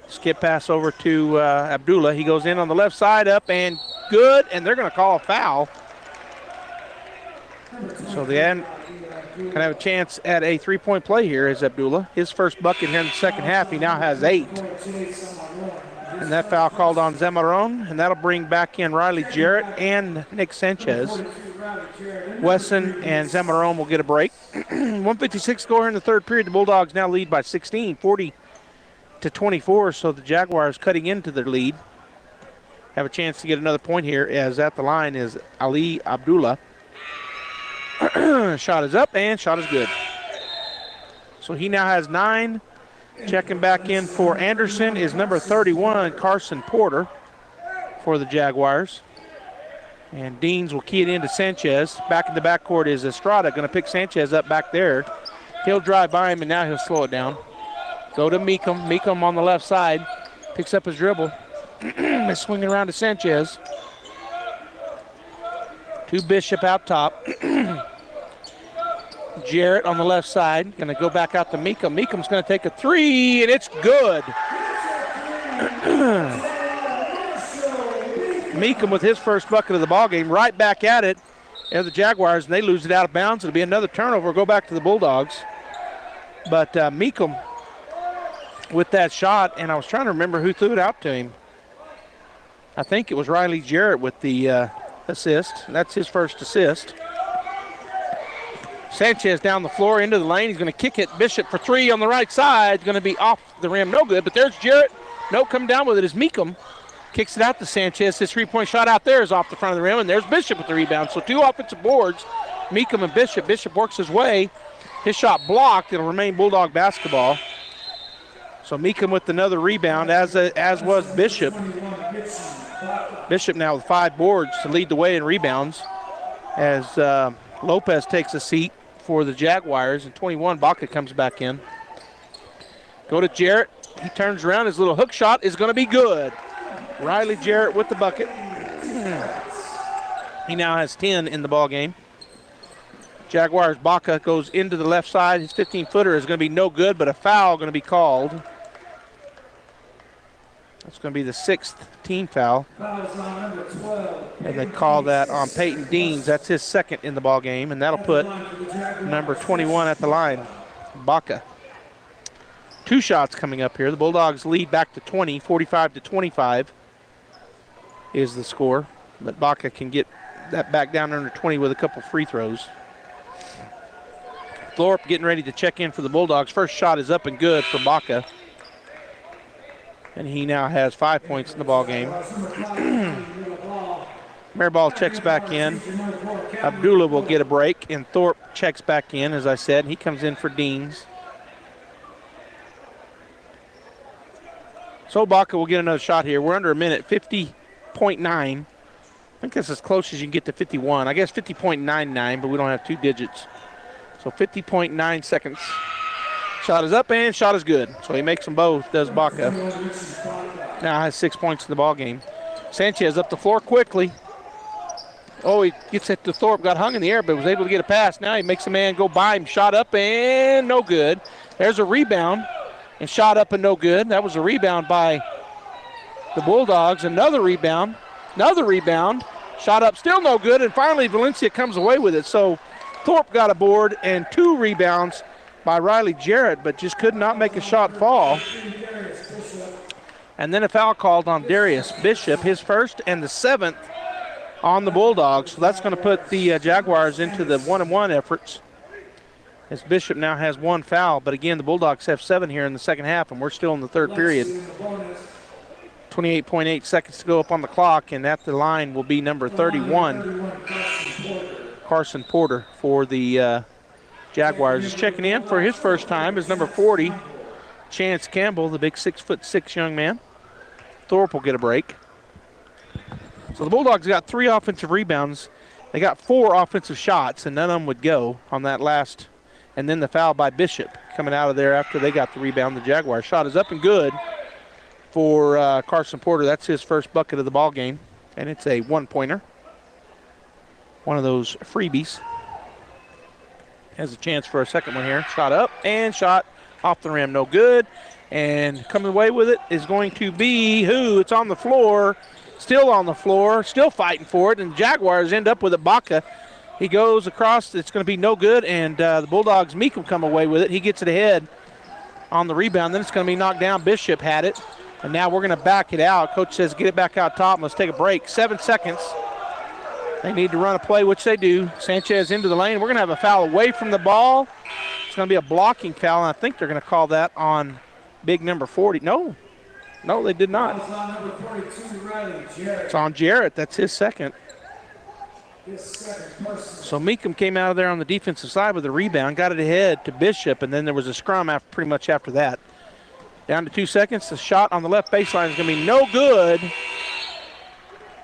Skip pass over to Abdullah. He goes in on the left side, up and good, and they're going to call a foul. So the end can have a chance at a 3-point play here as Abdullah. His first bucket here in the 2nd half. He now has 8. And that foul called on Zamarone, and that'll bring back in Riley Jarrett and Nick Sanchez. Wesson and Zamarone will get a break. 1:56 score in the 3rd period. The Bulldogs now lead by 16, 40-24. So the Jaguars cutting into their lead have a chance to get another point here, as at the line is Ali Abdullah. Shot is up and shot is good. So he now has 9. Checking back in for Anderson is number 31, Carson Porter, for the Jaguars. And Deans will key it into Sanchez. Back in the backcourt is Estrada, going to pick Sanchez up back there. He'll drive by him, and now he'll slow it down. Go to Meekum. Meekum on the left side. Picks up his dribble. Is swinging around to Sanchez. To Bishop out top. Jarrett on the left side. Going to go back out to Meekum. Meekum's going to take a three, and it's good. Meekum with his first bucket of the ball game, right back at it. And the Jaguars, and they lose it out of bounds. It'll be another turnover. Go back to the Bulldogs. But Meekum with that shot, and I was trying to remember who threw it out to him. I think it was Riley Jarrett with the assist. That's his first assist. Sanchez down the floor into the lane. He's going to kick it. Bishop for three on the right side. Going to be off the rim. No good, but there's Jarrett. No, come down with it is Meekum. Kicks it out to Sanchez. His three-point shot out there is off the front of the rim, and there's Bishop with the rebound. So two offensive boards, Meekum and Bishop. Bishop works his way. His shot blocked. It'll remain Bulldog basketball. So Meekum with another rebound, as was Bishop. Bishop now with 5 boards to lead the way in rebounds as Lopez takes a seat for the Jaguars. And 21, Baca comes back in. Go to Jarrett. He turns around. His little hook shot is going to be good. Riley Jarrett with the bucket. He now has 10 in the ball game. Jaguars, Baca goes into the left side. His 15-footer is going to be no good, but a foul going to be called. That's going to be the 6th team foul. And they call that on Peyton Deans. That's his 2nd in the ball game, and that'll put number 21 at the line, Baca. 2 shots coming up here. The Bulldogs lead back to 20, 45-25 is the score. But Baca can get that back down under 20 with a couple free throws. Thorpe getting ready to check in for the Bulldogs. First shot is up and good for Baca. And he now has 5 points in the ball game. Mariball checks back in. Abdullah will get a break, and Thorpe checks back in, as I said. He comes in for Deans. So Baca will get another shot here. We're under a minute, 50.9. I think that's as close as you can get to 51. I guess 50.99, but we don't have 2 digits. So 50.9 seconds. Shot is up and shot is good. So he makes them both, does Baca. Now has 6 points in the ball game. Sanchez up the floor quickly. Oh, he gets it to Thorpe, got hung in the air, but was able to get a pass. Now he makes a man go by him. Shot up and no good. There's a rebound and shot up and no good. That was a rebound by the Bulldogs. Another rebound. Shot up, still no good. And finally, Valencia comes away with it. So Thorpe got a board and 2 rebounds by Riley Jarrett, but just could not make a shot fall. And then a foul called on Darius Bishop, his first and the 7th on the Bulldogs. So that's going to put the Jaguars into the 1-and-1 efforts, as Bishop now has 1 foul. But again, the Bulldogs have 7 here in the second half, and we're still in the 3rd period. 28.8 seconds to go up on the clock, and at the line will be number 31, Carson Porter, for the Jaguars. Is checking in for his first time is number 40, Chance Campbell, the big 6'6" young man. Thorpe will get a break. So the Bulldogs got 3 offensive rebounds. They got 4 offensive shots, and none of them would go on that last. And then the foul by Bishop coming out of there after they got the rebound. The Jaguar shot is up and good for Carson Porter. That's his first bucket of the ball game, and it's a 1-pointer. One of those freebies. Has a chance for a second one here. Shot up and shot off the rim. No good. And coming away with it is going to be who? It's on the floor. Still on the floor. Still fighting for it. And Jaguars end up with it. Baca. He goes across. It's going to be no good. And the Bulldogs, Meekum, come away with it. He gets it ahead on the rebound. Then it's going to be knocked down. Bishop had it. And now we're going to back it out. Coach says get it back out top. Let's take a break. 7 seconds. They need to run a play, which they do. Sanchez into the lane. We're going to have a foul away from the ball. It's going to be a blocking foul, and I think they're going to call that on big number 40. No, they did not. It's on Jarrett. That's his 2nd. So Meekum came out of there on the defensive side with a rebound, got it ahead to Bishop, and then there was a scrum pretty much after that. Down to 2 seconds. The shot on the left baseline is going to be no good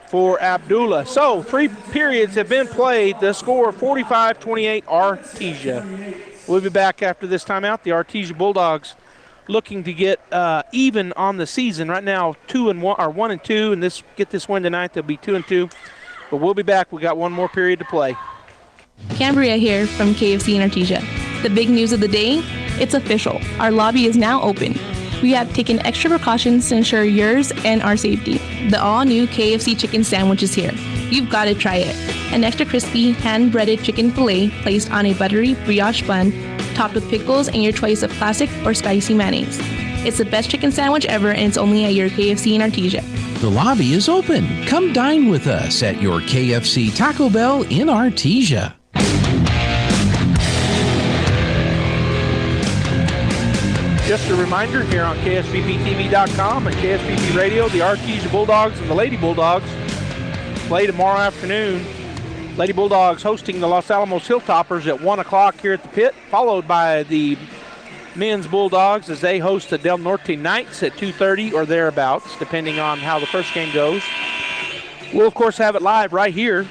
for Abdullah. So 3 periods have been played. The score 45-28 Artesia. We'll be back after this timeout. The Artesia Bulldogs looking to get even on the season. Right now, 1-2, and get this win tonight, they'll be 2-2. But we'll be back. We got one more period to play. Cambria here from KFC in Artesia. The big news of the day, it's official. Our lobby is now open. We have taken extra precautions to ensure yours and our safety. The all-new KFC chicken sandwich is here. You've got to try it. An extra crispy, hand-breaded chicken fillet placed on a buttery brioche bun, topped with pickles and your choice of classic or spicy mayonnaise. It's the best chicken sandwich ever, and it's only at your KFC in Artesia. The lobby is open. Come dine with us at your KFC Taco Bell in Artesia. Just a reminder here on KSVPTV.com and KSVP Radio, the Artesia Bulldogs and the Lady Bulldogs play tomorrow afternoon. Lady Bulldogs hosting the Los Alamos Hilltoppers at 1 o'clock here at the pit, followed by the men's Bulldogs as they host the Del Norte Knights at 2:30 or thereabouts, depending on how the first game goes. We'll, of course, have it live right here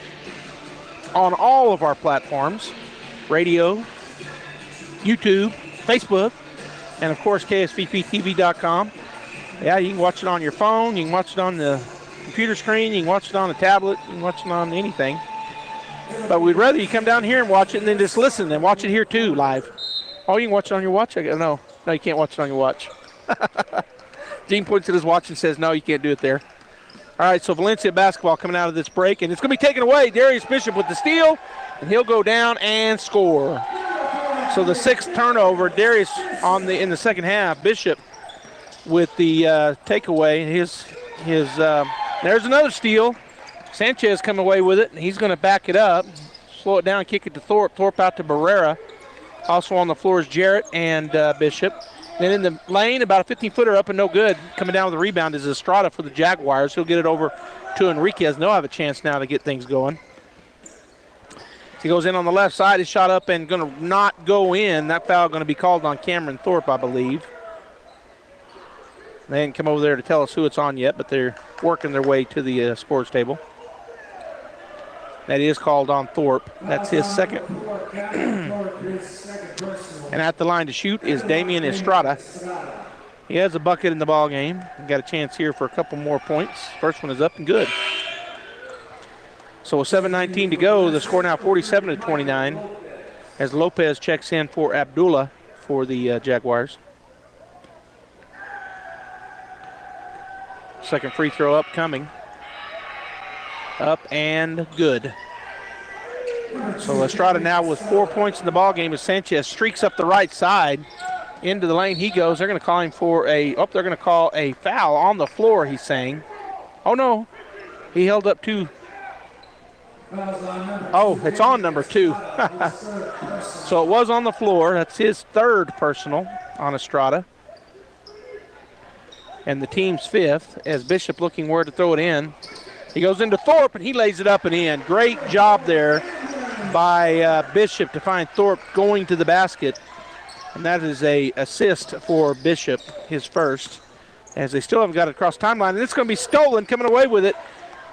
on all of our platforms, radio, YouTube, Facebook, and, of course, KSVPTV.com. Yeah, you can watch it on your phone. You can watch it on the computer screen. You can watch it on a tablet. You can watch it on anything. But we'd rather you come down here and watch it and then just listen and watch it here, too, live. Oh, you can watch it on your watch? No, you can't watch it on your watch. Dean points at his watch and says, no, you can't do it there. All right, so Valencia basketball coming out of this break, and it's going to be taken away. Darius Bishop with the steal, and he'll go down and score. So the sixth turnover, Darius in the second half. Bishop with the takeaway. There's another steal. Sanchez coming away with it, and he's going to back it up, slow it down, kick it to Thorpe. Thorpe out to Barrera. Also on the floor is Jarrett and Bishop. Then in the lane, about a 15-footer up and no good. Coming down with the rebound is Estrada for the Jaguars. He'll get it over to Enriquez. They'll have a chance now to get things going. He goes in on the left side. His shot up and going to not go in. That foul going to be called on Cameron Thorpe, I believe. They didn't come over there to tell us who it's on yet, but they're working their way to the sports table. That is called on Thorpe. That's his second. And at the line to shoot is Damian Estrada. He has a bucket in the ball game. Got a chance here for a couple more points. First one is up and good. So with 7:19 to go, the score now 47-29 as Lopez checks in for Abdullah for the Jaguars. Second free throw upcoming. Up and good. So Estrada now with 4 points in the ball game as Sanchez streaks up the right side. Into the lane he goes. They're going to call him for they're going to call a foul on the floor, he's saying. Oh, no. He held up two. Oh, it's on number 2. So it was on the floor. That's his third personal on Estrada. And the team's fifth as Bishop looking where to throw it in. He goes into Thorpe, and he lays it up and in. Great job there by Bishop to find Thorpe going to the basket. And that is a assist for Bishop, his first, as they still haven't got it across timeline. And it's going to be stolen, coming away with it.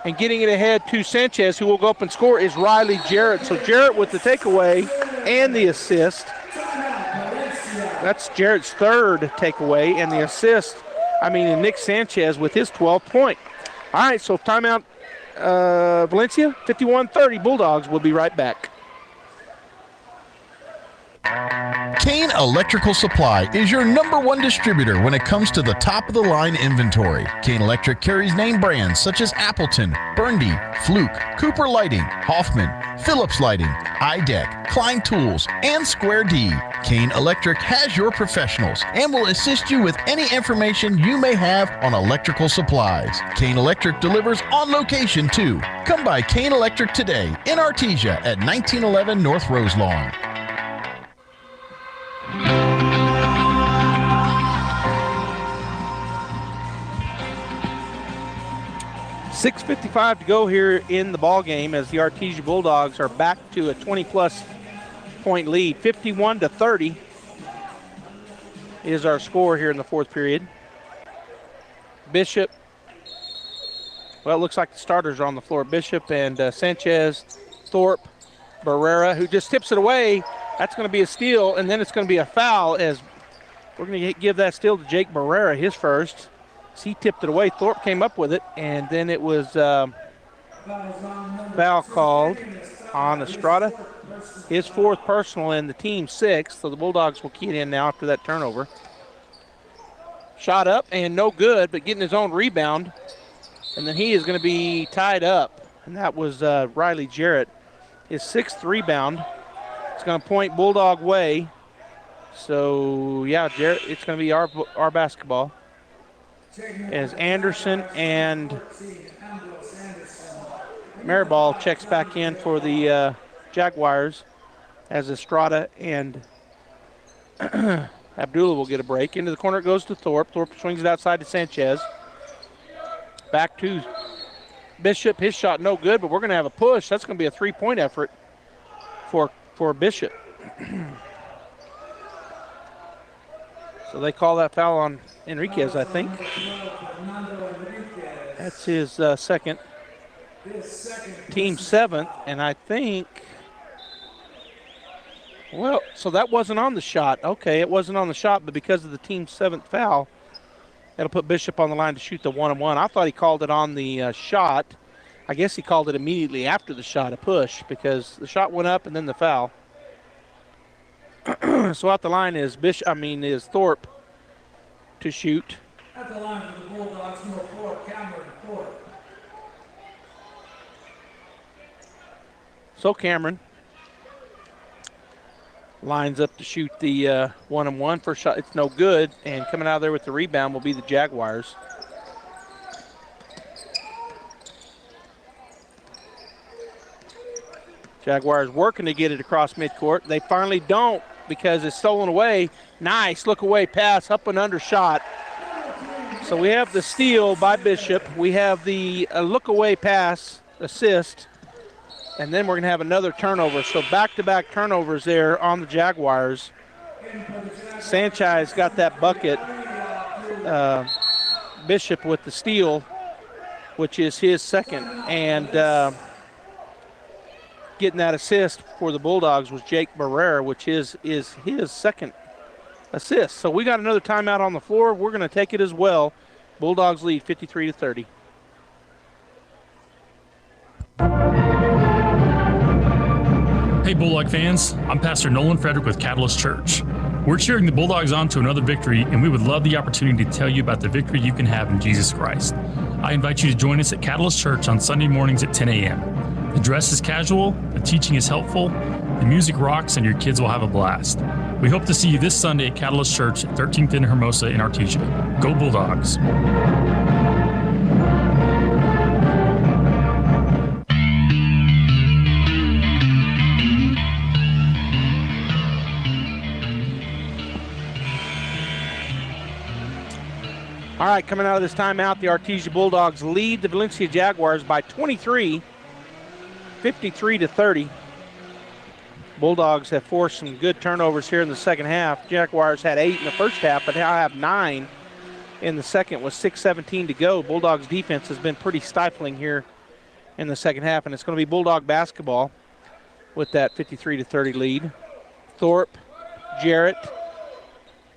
And getting it ahead to Sanchez, who will go up and score, is Riley Jarrett. So Jarrett with the takeaway and the assist. That's Jarrett's third takeaway, and the assist, and Nick Sanchez with his 12th point. All right, so timeout, Valencia, 51-30 Bulldogs. We'll be right back. Kane Electrical Supply is your #1 distributor when it comes to the top-of-the-line inventory. Kane Electric carries name brands such as Appleton, Burndy, Fluke, Cooper Lighting, Hoffman, Phillips Lighting, iDeck, Klein Tools, and Square D. Kane Electric has your professionals and will assist you with any information you may have on electrical supplies. Kane Electric delivers on location too. Come by Kane Electric today in Artesia at 1911 North Roselawn. 6:55 to go here in the ball game as the Artesia Bulldogs are back to a 20-plus point lead. 51-30 is our score here in the fourth period. Bishop, well, it looks like the starters are on the floor. Bishop and Sanchez, Thorpe, Barrera, who just tips it away, That's going to be a steal, and then it's going to be a foul as we're going to give that steal to Jake Barrera, his first. He tipped it away. Thorpe came up with it, and then it was foul called on Estrada. His fourth personal and the team's sixth, so the Bulldogs will key it in now after that turnover. Shot up and no good, but getting his own rebound, and then he is going to be tied up, and that was Riley Jarrett. His sixth rebound. It's going to point Bulldog way. So, yeah, Jarrett, it's going to be our basketball. As Anderson and Maribal checks back in for the Jaguars, as Estrada and Abdullah will get a break. Into the corner it goes to Thorpe. Thorpe swings it outside to Sanchez. Back to Bishop. His shot no good, but we're going to have a push. That's going to be a three-point effort for Bishop. So they call that foul on Enriquez, I think. That's his second. Team seventh, and I think, well, so that wasn't on the shot. Okay, it wasn't on the shot, but because of the team's seventh foul, that'll put Bishop on the line to shoot the 1-on-1. I thought he called it on the shot. I guess he called it immediately after the shot, a push, because the shot went up and then the foul. So out the line is Thorpe to shoot. At the line for the Bulldogs, number 4, Cameron Thorpe. So Cameron lines up to shoot the 1-on-1. First shot, it's no good, and coming out of there with the rebound will be the Jaguars. Jaguars working to get it across midcourt. They finally don't because it's stolen away. Nice look away pass, up and under shot. So we have the steal by Bishop. We have the look away pass assist. And then we're going to have another turnover. So back-to-back turnovers there on the Jaguars. Sanchez got that bucket. Bishop with the steal, which is his second. And getting that assist for the Bulldogs was Jake Barrera, which is his second assist. So we got another timeout on the floor. We're going to take it as well. Bulldogs lead 53-30. Hey Bulldog fans, I'm Pastor Nolan Frederick with Catalyst Church. We're cheering the Bulldogs on to another victory, and we would love the opportunity to tell you about the victory you can have in Jesus Christ. I invite you to join us at Catalyst Church on Sunday mornings at 10 a.m. The dress is casual, the teaching is helpful, the music rocks, and your kids will have a blast. We hope to see you this Sunday at Catalyst Church at 13th and Hermosa in Artesia. Go Bulldogs! All right, coming out of this timeout, the Artesia Bulldogs lead the Valencia Jaguars by 23, 53-30. Bulldogs have forced some good turnovers here in the second half. Jaguars had 8 in the first half, but now have 9 in the second with 6:17 to go. Bulldogs defense has been pretty stifling here in the second half, and it's going to be Bulldog basketball with that 53-30 lead. Thorpe, Jarrett,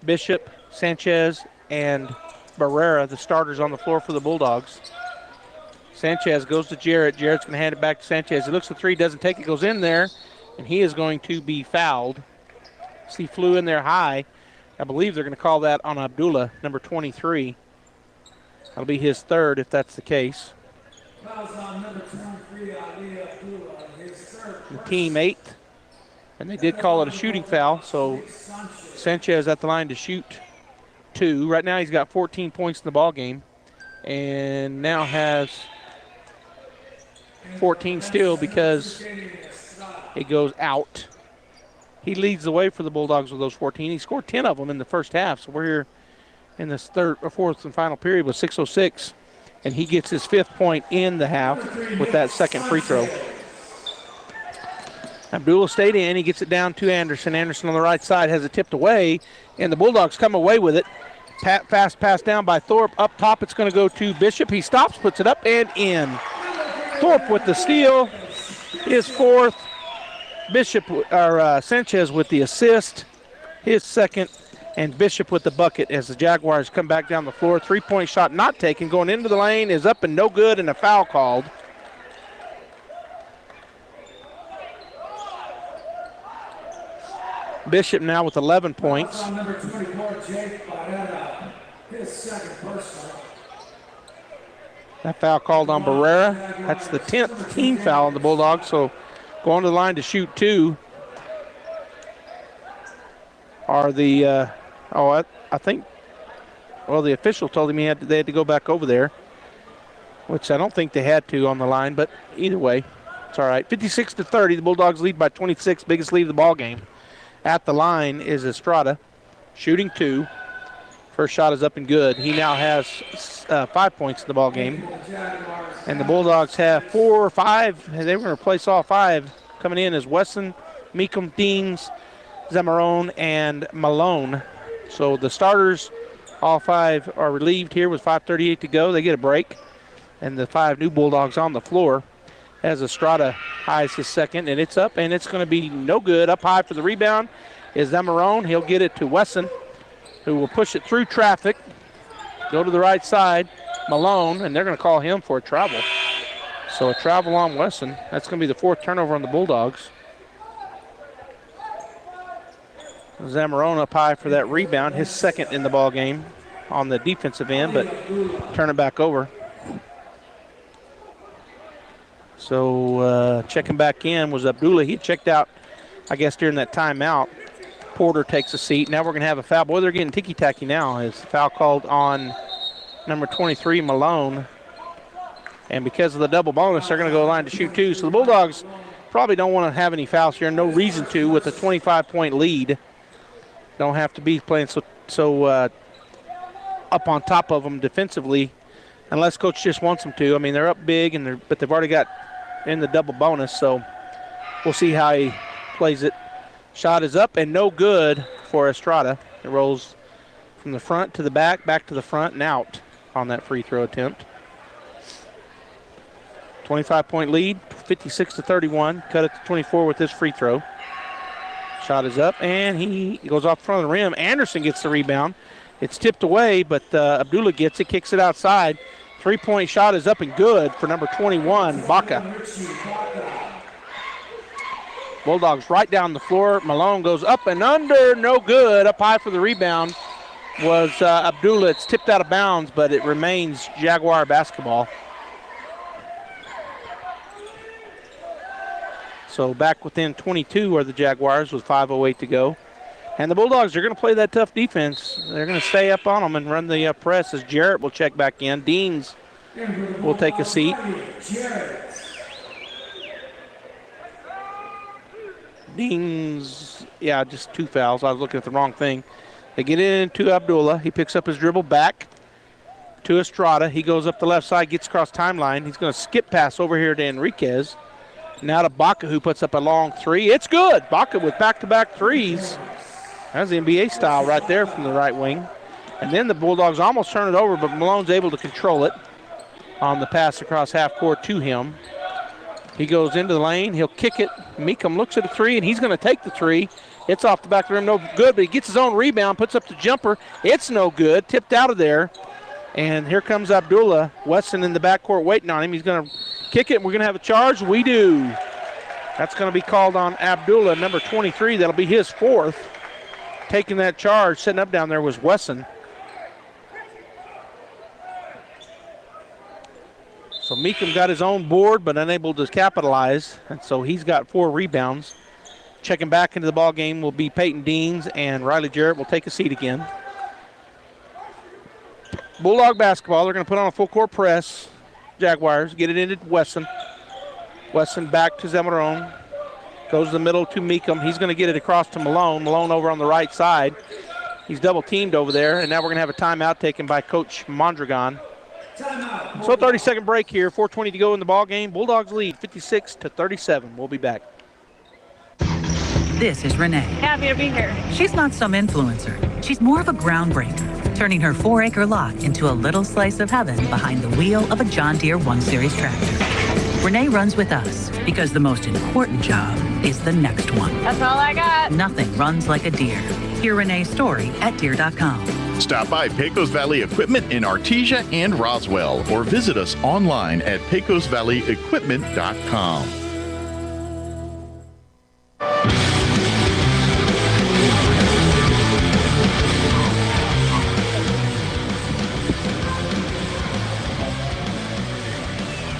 Bishop, Sanchez, and Barrera, the starters on the floor for the Bulldogs. Sanchez goes to Jarrett. Jarrett's going to hand it back to Sanchez. He looks at three, doesn't take it, goes in there, and he is going to be fouled. He flew in there high. I believe they're going to call that on Abdullah, number 23. That'll be his third if that's the case. Fouls on number 23, Ali Abdullah, his third. The team 8th, and they did call it a shooting foul, so Sanchez at the line to shoot 2. Right now he's got 14 points in the ball game, and now has 14 still because it goes out. He leads the way for the Bulldogs with those 14. He scored 10 of them in the first half, so we're here in this fourth and final period with 6:06, and he gets his 5th point in the half with that second free throw. Abdullah stayed in. He gets it down to Anderson. Anderson on the right side has it tipped away, and the Bulldogs come away with it. Fast pass down by Thorpe. Up top, it's going to go to Bishop. He stops, puts it up, and in. Thorpe with the steal, his 4th. Sanchez with the assist, his second, and Bishop with the bucket as the Jaguars come back down the floor. 3-point shot not taken, going into the lane, is up and no good, and a foul called. Bishop now with 11 points. Number 24, Jake Barrera, his second personal. That foul called on Barrera. That's the 10th team foul on the Bulldogs, so going to the line to shoot two are the, I think, well, the official told him they had to go back over there, which I don't think they had to on the line, but either way, it's all right. 56-30, the Bulldogs lead by 26, biggest lead of the ball game. At the line is Estrada, shooting two. First shot is up and good. He now has 5 points in the ball game. And the Bulldogs have 4 or 5. They were going to replace all 5. Coming in is Wesson, Meekum, Deans, Zamarone, and Malone. So the starters, all 5 are relieved here with 5:38 to go. They get a break. And the 5 new Bulldogs on the floor as Estrada highs his second, and it's up, and it's going to be no good. Up high for the rebound is Zamarone. He'll get it to Wesson, who will push it through traffic, go to the right side. Malone, and they're going to call him for a travel. So a travel on Wesson. That's going to be the 4th turnover on the Bulldogs. Zamarone up high for that rebound, his second in the ball game on the defensive end, but turn it back over. So checking back in was Abdullah. He checked out, I guess, during that timeout. Porter takes a seat. Now we're going to have a foul. Boy, they're getting ticky-tacky now. It's foul called on number 23, Malone. And because of the double bonus, they're going to go line to shoot two. So the Bulldogs probably don't want to have any fouls here. No reason to with a 25-point lead. Don't have to be playing so up on top of them defensively unless coach just wants them to. I mean, they're up big, but they've already got in the double bonus, so we'll see how he plays it. Shot is up and no good for Estrada. It rolls from the front to the back to the front, and out on that free throw attempt. 25-point lead, 56-31. Cut it to 24 with this free throw. Shot is up, and he goes off the front of the rim. Anderson gets the rebound. It's tipped away, but Abdullah gets it, kicks it outside. 3-point shot is up and good for number 21, Baca. Bulldogs right down the floor. Malone goes up and under, no good. Up high for the rebound was Abdullah. It's tipped out of bounds, but it remains Jaguar basketball. So back within 22 are the Jaguars with 5:08 to go. And the Bulldogs are going to play that tough defense. They're going to stay up on them and run the press as Jarrett will check back in. Deans will take a seat. Deans, yeah, just 2 fouls. I was looking at the wrong thing. They get it into Abdullah. He picks up his dribble back to Estrada. He goes up the left side, gets across timeline. He's going to skip pass over here to Enriquez. Now to Baca, who puts up a long three. It's good. Baca with back-to-back threes. That's the NBA style right there from the right wing. And then the Bulldogs almost turn it over, but Malone's able to control it on the pass across half court to him. He goes into the lane. He'll kick it. Meekum looks at a three, and he's going to take the three. It's off the back of the rim. No good, but he gets his own rebound, puts up the jumper. It's no good. Tipped out of there. And here comes Abdullah. Weston in the backcourt waiting on him. He's going to kick it. We're going to have a charge. We do. That's going to be called on Abdullah, number 23. That'll be his 4th. Taking that charge, setting up down there was Wesson. So Meekum got his own board, but unable to capitalize. And so he's got 4 rebounds. Checking back into the ball game will be Peyton Deans, and Riley Jarrett will take a seat again. Bulldog basketball, they're going to put on a full court press. Jaguars get it into Wesson. Wesson back to Zamarone. Goes to the middle to Meekum. He's going to get it across to Malone. Malone over on the right side. He's double teamed over there, and now we're going to have a timeout taken by Coach Mondragon. So 30-second break here. 4:20 to go in the ball game. Bulldogs lead 56-37. We'll be back. This is Renee. Happy to be here. She's not some influencer. She's more of a groundbreaker, turning her 4-acre lot into a little slice of heaven behind the wheel of a John Deere 1 Series tractor. Renee runs with us because the most important job is the next one. That's all I got. Nothing runs like a deer. Hear Renee's story at deer.com. Stop by Pecos Valley Equipment in Artesia and Roswell, or visit us online at pecosvalleyequipment.com.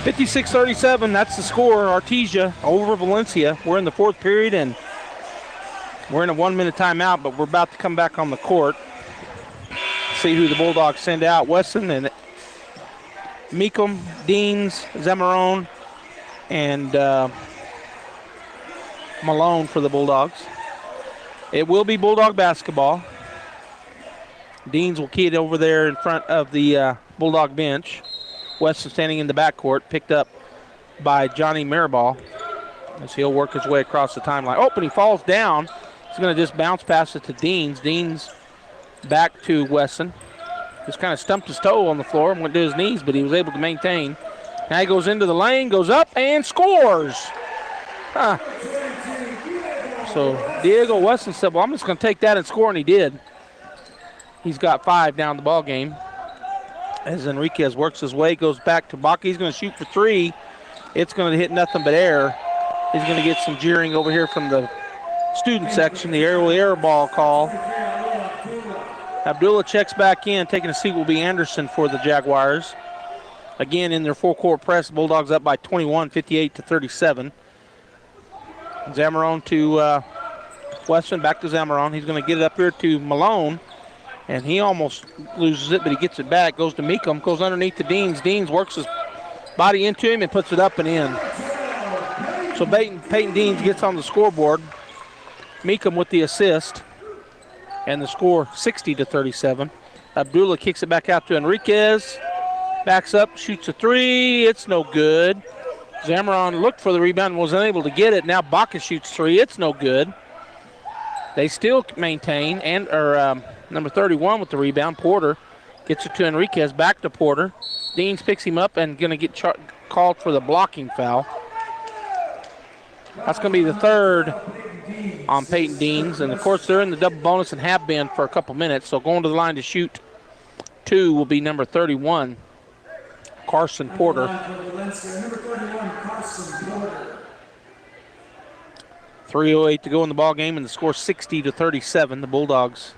(56-37). That's the score. Artesia over Valencia. We're in the fourth period, and we're in a 1-minute timeout, but we're about to come back on the court. See who the Bulldogs send out. Wesson and Meekum, Deans, Zamarone, and Malone for the Bulldogs. It will be Bulldog basketball. Deans will key it over there in front of the Bulldog bench. Weston standing in the backcourt, picked up by Johnny Mirabal as he'll work his way across the timeline. Oh, but he falls down. He's going to just bounce past it to Deans. Deans back to Weston. Just kind of stumped his toe on the floor and went to his knees, but he was able to maintain. Now he goes into the lane, goes up, and scores. So Diego Weston said, well, I'm just going to take that and score, and he did. He's got 5 down the ball game. As Enriquez works his way, goes back to Baca. He's going to shoot for 3. It's going to hit nothing but air. He's going to get some jeering over here from the student section, the air ball call. Abdullah checks back in. Taking a seat will be Anderson for the Jaguars. Again, in their full-court press, Bulldogs up by 21, 58-37. Zamarone to Weston, back to Zamarone. He's going to get it up here to Malone. And he almost loses it, but he gets it back. Goes to Meekum, goes underneath the Deans. Deans works his body into him and puts it up and in. So Peyton Deans gets on the scoreboard. Meekum with the assist. And the score 60-37. Abdullah kicks it back out to Enriquez. Backs up, shoots a 3. It's no good. Zamarone looked for the rebound and was unable to get it. Now Baca shoots 3. It's no good. They still maintain, number 31 with the rebound. Porter gets it to Enriquez, back to Porter. Deans picks him up and going to get called for the blocking foul. That's going to be the third on Peyton Deans. And, of course, they're in the double bonus and have been for a couple minutes. So going to the line to shoot 2 will be number 31, Carson Porter. 3:08 to go in the ball game, and the score 60-37. The Bulldogs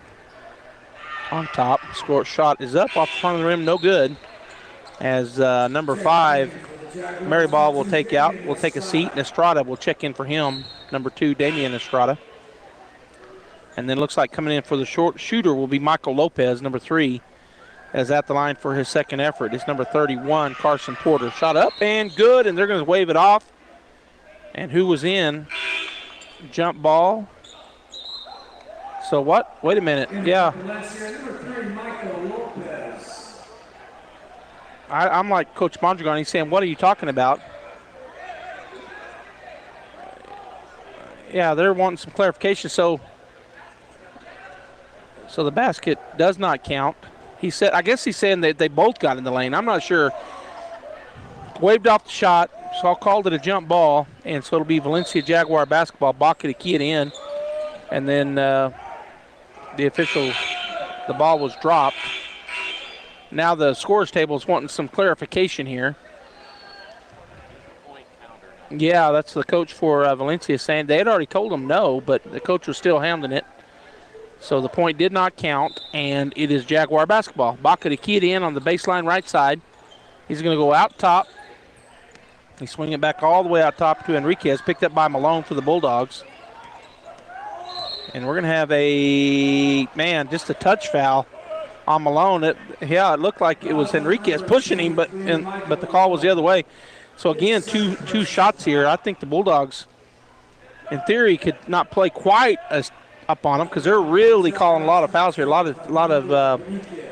on top. Score shot is up off the front of the rim, no good. As number 5, Maryball will take a seat, and Estrada will check in for him. Number 2, Damian Estrada. And then looks like coming in for the short shooter will be Michael Lopez, number 3, as at the line for his second effort. It's number 31, Carson Porter. Shot up and good, and they're going to wave it off. And who was in? Jump ball. So what? Wait a minute. Yeah. I'm like Coach Mondragon. He's saying, what are you talking about? Yeah, they're wanting some clarification. So the basket does not count. He said, I guess he's saying that they both got in the lane. I'm not sure. Waved off the shot. So I called it a jump ball, and so it'll be Valencia Jaguar basketball. Baca to key it in, and then the ball was dropped. Now the scores table is wanting some clarification here. Yeah, that's the coach for Valencia saying they had already told him no, but the coach was still handling it. So the point did not count, and it is Jaguar basketball. Baca to key it in on the baseline right side. He's going to go out top. He's swinging it back all the way out top to Enriquez, picked up by Malone for the Bulldogs. And we're going to have just a touch foul on Malone. It looked like it was Enriquez pushing him, but the call was the other way. So, again, two shots here. I think the Bulldogs, in theory, could not play quite as up on them because they're really calling a lot of fouls here, a lot of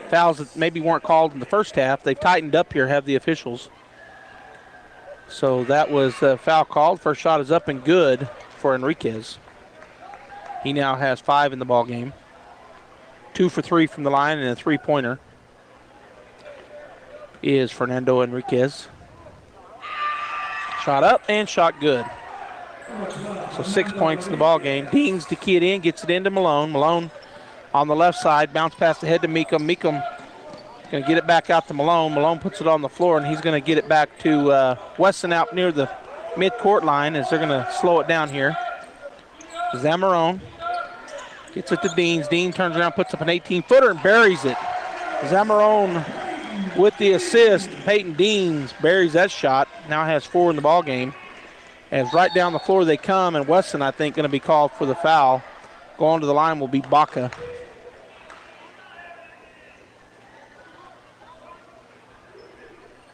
fouls that maybe weren't called in the first half. They've tightened up here, have the officials. So that was a foul called. First shot is up and good for Enriquez. He now has 5 in the ball game. 2 for 3 from the line, and a 3-pointer is Fernando Enriquez. Shot up and shot good. So 6 points in the ball game. Deans to key it in, gets it into Malone. Malone on the left side, bounce past the head to Meekum. Meekum going to get it back out to Malone. Malone puts it on the floor, and he's going to get it back to Weston out near the mid-court line as they're going to slow it down here. Zamarone gets it to Deans. Dean turns around, puts up an 18-footer, and buries it. Zamarone with the assist. Peyton Deans buries that shot. Now has 4 in the ball game. As right down the floor they come, and Weston, I think, going to be called for the foul. Going to the line will be Baca.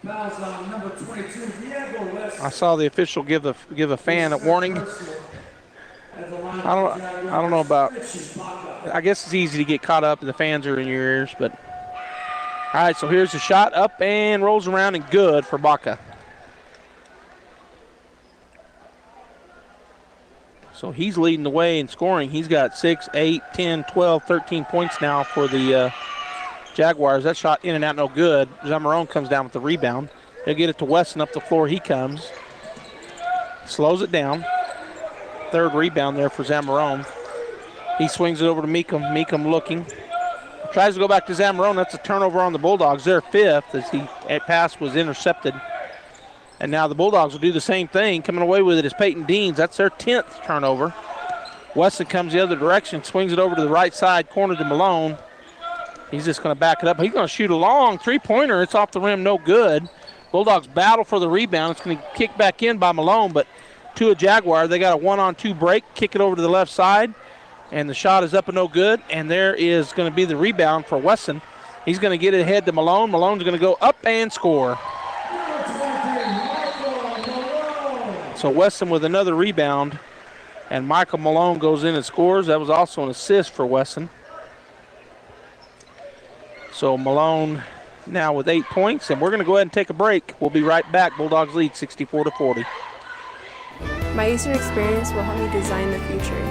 Number 22, Diego West. I saw the official give a fan a warning. I don't know about. I guess it's easy to get caught up and the fans are in your ears, but all right. So here's the shot up and rolls around and good for Baca. So he's leading the way in scoring. He's got 6, 8, 10, 12, 13 points now for the Jaguars. That shot in and out, no good. Zamarone comes down with the rebound. They'll get it to Weston up the floor. He comes. Slows it down. Third rebound there for Zamarone. He swings it over to Meekum. Meekum looking. Tries to go back to Zamarone. That's a turnover on the Bulldogs. Their 5th as the pass was intercepted. And now the Bulldogs will do the same thing. Coming away with it is Peyton Deans. That's their 10th turnover. Weston comes the other direction, swings it over to the right side, corner to Malone. He's just going to back it up. He's going to shoot a long three-pointer. It's off the rim, no good. Bulldogs battle for the rebound. It's going to kick back in by Malone, but to a Jaguar. They got a 1-on-2 break, kick it over to the left side, and the shot is up and no good. And there is going to be the rebound for Weston. He's going to get it ahead to Malone. Malone's going to go up and score. So Weston with another rebound, and Michael Malone goes in and scores. That was also an assist for Weston. So Malone now with 8 points, and we're going to go ahead and take a break. We'll be right back. Bulldogs lead 64-40. My Eastern experience will help me design the future.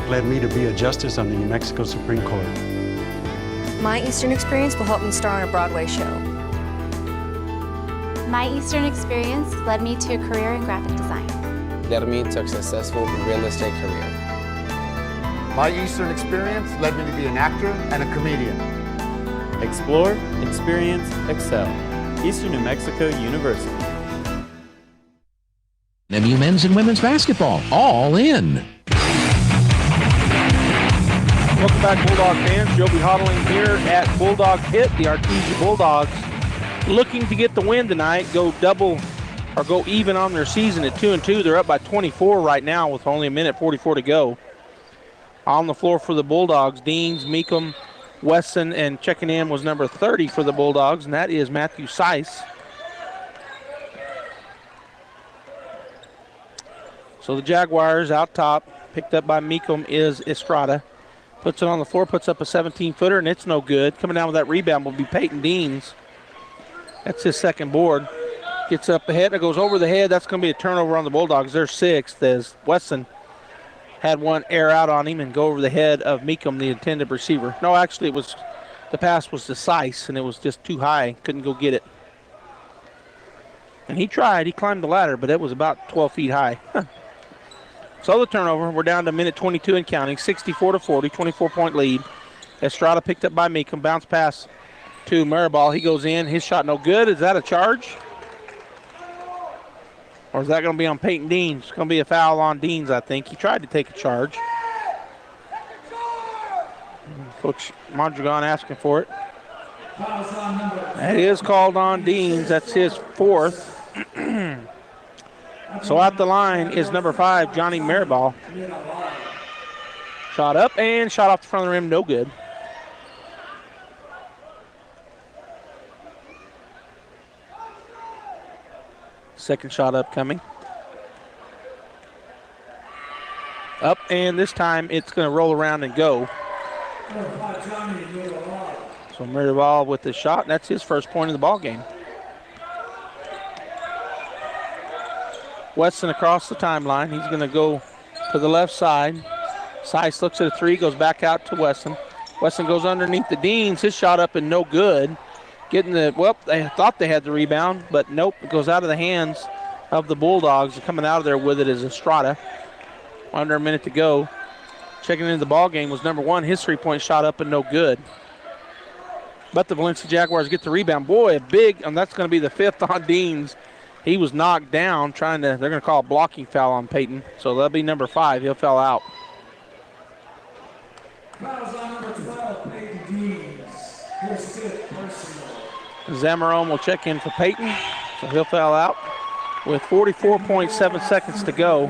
Led me to be a justice on the New Mexico Supreme Court. My Eastern experience will help me star on a Broadway show. My Eastern experience led me to a career in graphic design. Led me to a successful real estate career. My Eastern experience led me to be an actor and a comedian. Explore, experience, excel. Eastern New Mexico University. MU men's and women's basketball, all in. Welcome back, Bulldog fans. Joby Hodling here at Bulldog Pit. The Artesia Bulldogs looking to get the win tonight, go even on their season at 2-2. They're up by 24 right now with only 1:44 to go. On the floor for the Bulldogs, Deans, Meekum, Weston, and checking in was number 30 for the Bulldogs, and that is Matthew Seiss. So the Jaguars out top, picked up by Meekum, is Estrada. Puts it on the floor, puts up a 17-footer, and it's no good. Coming down with that rebound will be Peyton Deans. That's his second board. Gets up ahead, it goes over the head. That's going to be a turnover on the Bulldogs. They're 6th as Weston had one air out on him and go over the head of Meekum, the intended receiver. No, actually, the pass was to Seiss, and it was just too high. Couldn't go get it. And he tried. He climbed the ladder, but it was about 12 feet high. So the turnover. We're down to 1:22 and counting. 64-40, 24-point lead. Estrada picked up by Meekum. Bounce pass to Maribal. He goes in. His shot no good. Is that a charge? Or is that going to be on Peyton Deans? It's going to be a foul on Deans, I think. He tried to take a charge. Coach Mondragon asking for it. That is called on Deans. That's his 4th. So at the line is number 5, Johnny Maribal. Shot up and shot off the front of the rim. No good. Second shot upcoming. Up, and this time it's going to roll around and go. So Maribal with the shot, and that's his first point of the ball game. Weston across the timeline. He's going to go to the left side. Seiss looks at a 3, goes back out to Weston. Weston goes underneath the Deans. His shot up and no good. They thought they had the rebound, but nope, it goes out of the hands of the Bulldogs. Coming out of there with it is Estrada. Under a minute to go. Checking into the ball game was number 1. His three-point shot up and no good. But the Valencia Jaguars get the rebound. Boy, a big, and that's going to be the 5th on Deans. He was knocked down they're going to call a blocking foul on Peyton. So that'll be number 5. He'll foul out. Fouls on number 12, Peyton Deans. His 5th personal. Zamarone will check in for Peyton. So he'll foul out with 44.7 seconds to go.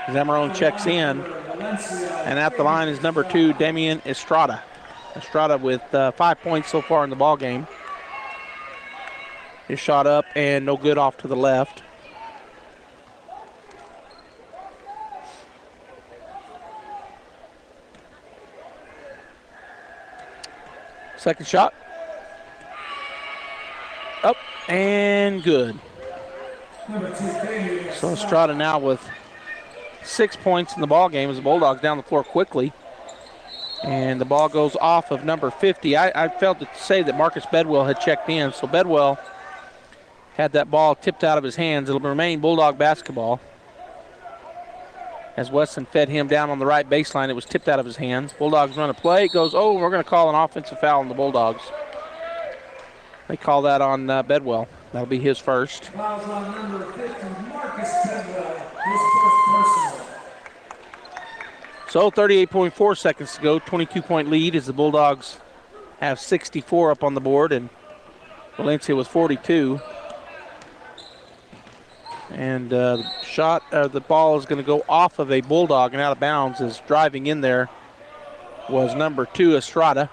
Zamarone checks in, and at the line is number 2, Damian Estrada. Estrada with 5 points so far in the ball game. His shot up and no good off to the left. Second shot. Up and good. So Estrada now with 6 points in the ball game as the Bulldogs down the floor quickly. And the ball goes off of number 50. I failed to say that Marcus Bedwell had checked in. So Bedwell had that ball tipped out of his hands. It'll remain Bulldog basketball. As Weston fed him down on the right baseline, it was tipped out of his hands. Bulldogs run a play. It goes, we're going to call an offensive foul on the Bulldogs. They call that on Bedwell. That'll be his first. Fouls on number 50, Marcus Bedwell, his 1st personal. So 38.4 seconds to go, 22-point lead as the Bulldogs have 64 up on the board, and Valencia with 42. And the ball is going to go off of a Bulldog and out of bounds as driving in there was number 2, Estrada.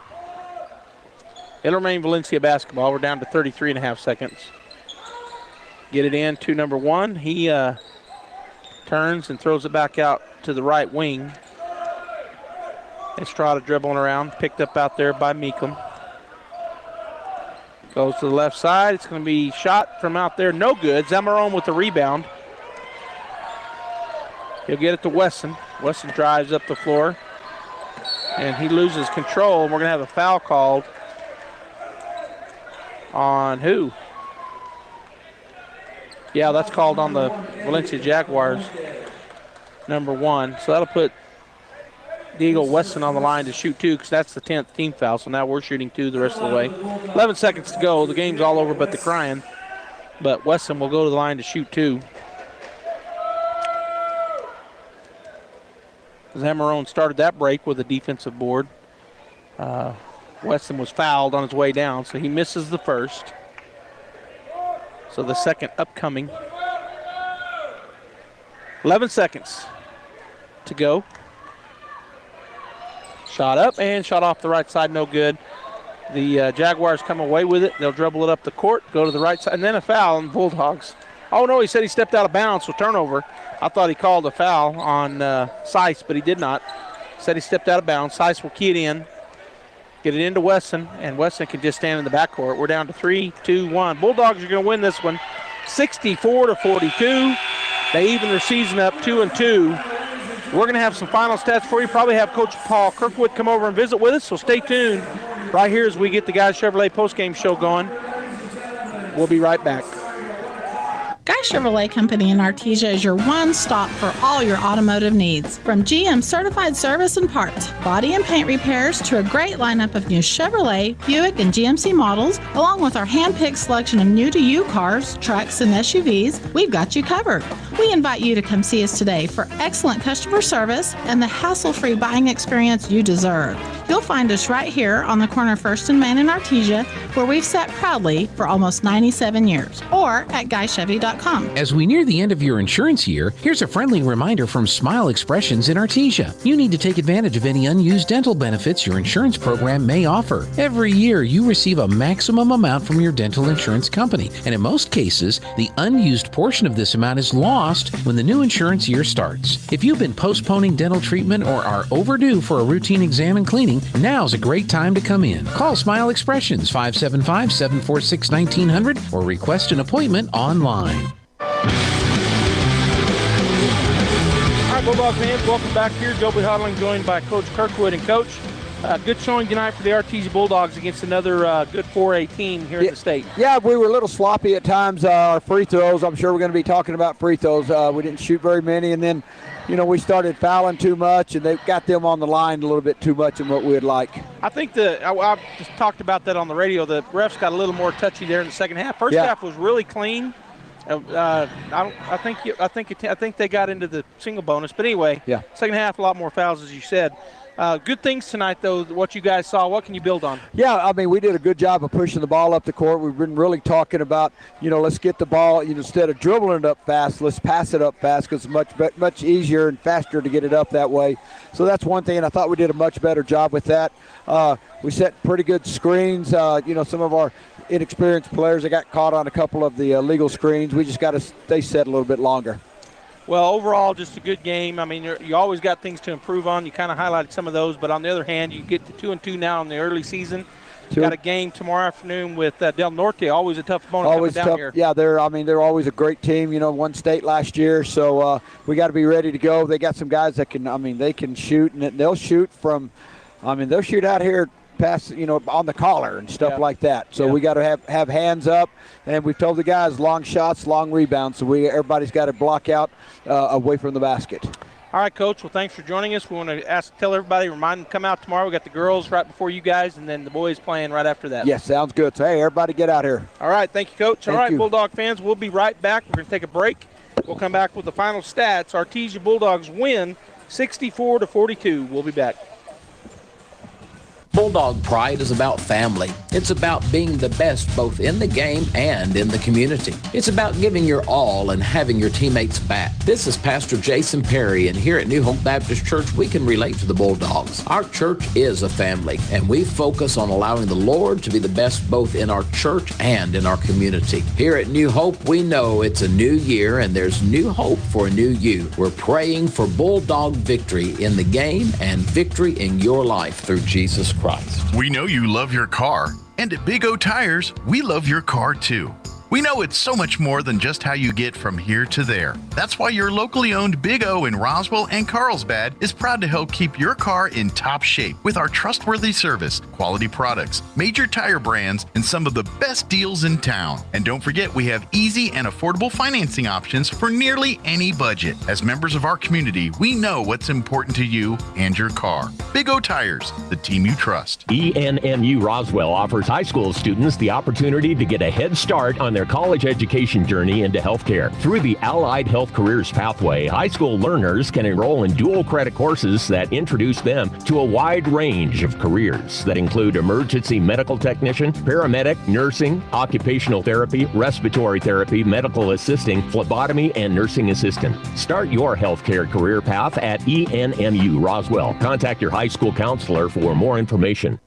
It'll remain Valencia basketball. We're down to 33.5 seconds. Get it in to number 1. He turns and throws it back out to the right wing. Estrada dribbling around, picked up out there by Meekum. Goes to the left side. It's going to be shot from out there. No good. Zamarone with the rebound. He'll get it to Wesson. Wesson drives up the floor. And he loses control. We're going to have a foul called on who? Yeah, that's called on the Valencia Jaguars, number 1. So that'll put Diego Weston on the line to shoot 2 because that's the 10th team foul. So now we're shooting 2 the rest of the way. 11 seconds to go. The game's all over but the crying. But Weston will go to the line to shoot 2. Zamarone started that break with a defensive board. Weston was fouled on his way down, so he misses the first. So the second upcoming. 11 seconds to go. Shot up and shot off the right side, no good. The Jaguars come away with it. They'll dribble it up the court, go to the right side, and then a foul on the Bulldogs. Oh, no, he said he stepped out of bounds, so turnover. I thought he called a foul on Seiss, but he did not. Said he stepped out of bounds. Seiss will key it in, get it into Weston, and Weston can just stand in the backcourt. We're down to 3-2-1. Bulldogs are going to win this one 64-42. They even their season up 2-2. We're going to have some final stats for you. Probably have Coach Paul Kirkwood come over and visit with us, so stay tuned right here as we get the Guys Chevrolet postgame show going. We'll be right back. Guy Chevrolet Company in Artesia is your one stop for all your automotive needs. From GM certified service and parts, body and paint repairs, to a great lineup of new Chevrolet, Buick, and GMC models, along with our hand-picked selection of new-to-you cars, trucks, and SUVs, we've got you covered. We invite you to come see us today for excellent customer service and the hassle-free buying experience you deserve. You'll find us right here on the corner of 1st and Main in Artesia, where we've sat proudly for almost 97 years, or at GuyChevy.com. As we near the end of your insurance year, here's a friendly reminder from Smile Expressions in Artesia. You need to take advantage of any unused dental benefits your insurance program may offer. Every year, you receive a maximum amount from your dental insurance company, and in most cases, the unused portion of this amount is lost when the new insurance year starts. If you've been postponing dental treatment or are overdue for a routine exam and cleaning, now's a great time to come in. Call Smile Expressions 575-746-1900 or request an appointment online. All right, Bulldog fans, welcome back here. Joby Hodling joined by Coach Kirkwood. And Coach, Good showing tonight for the Artesia Bulldogs against another good 4A team here in the state. Yeah, we were a little sloppy at times. Our free throws, I'm sure we're going to be talking about free throws. We didn't shoot very many, and then, we started fouling too much, and they got them on the line a little bit too much than what we'd like. I think I just talked about that on the radio. The refs got a little more touchy there in the second half. First half was really clean. I think they got into the single bonus, but anyway, second half a lot more fouls, as you said. Good things tonight, though, what you guys saw. What can you build on? Yeah, we did a good job of pushing the ball up the court. We've been really talking about, let's get the ball, instead of dribbling it up fast, let's pass it up fast because it's much easier and faster to get it up that way. So that's one thing, and I thought we did a much better job with that. We set pretty good screens. Some of our inexperienced players, they got caught on a couple of the illegal screens. We just got to stay set a little bit longer. Well, overall, just a good game. You always got things to improve on. You kind of highlighted some of those, but on the other hand, you get to 2-2 now in the early season. You got a game tomorrow afternoon with Del Norte. Always a tough opponent always coming down tough. here. Yeah, they're always a great team. Won state last year, so we got to be ready to go. They got some guys that can. They can shoot, and they'll shoot from. They'll shoot out here past, on the collar and stuff like that. So we got to have hands up, and we've told the guys long shots, long rebounds. So everybody's got to block out away from the basket. All right, Coach. Well, thanks for joining us. We want to tell everybody, remind them to come out tomorrow. We got the girls right before you guys, and then the boys playing right after that. Yes, sounds good. So, hey, everybody get out here. All right, thank you, Coach. Thank All right, you. Bulldog fans, we'll be right back. We're going to take a break. We'll come back with the final stats. Artesia Bulldogs win 64-42. We'll be back. Bulldog Pride is about family. It's about being the best both in the game and in the community. It's about giving your all and having your teammates back. This is Pastor Jason Perry, and here at New Hope Baptist Church, we can relate to the Bulldogs. Our church is a family, and we focus on allowing the Lord to be the best both in our church and in our community. Here at New Hope, we know it's a new year, and there's new hope for a new you. We're praying for Bulldog victory in the game and victory in your life through Jesus Christ. We know you love your car, and at Big O Tires, we love your car too. We know it's so much more than just how you get from here to there. That's why your locally owned Big O in Roswell and Carlsbad is proud to help keep your car in top shape with our trustworthy service, quality products, major tire brands, and some of the best deals in town. And don't forget, we have easy and affordable financing options for nearly any budget. As members of our community, we know what's important to you and your car. Big O Tires, the team you trust. ENMU Roswell offers high school students the opportunity to get a head start on their college education journey into healthcare. Through the Allied Health Careers Pathway, high school learners can enroll in dual credit courses that introduce them to a wide range of careers that include emergency medical technician, paramedic, nursing, occupational therapy, respiratory therapy, medical assisting, phlebotomy, and nursing assistant. Start your healthcare career path at ENMU Roswell. Contact your high school counselor for more information.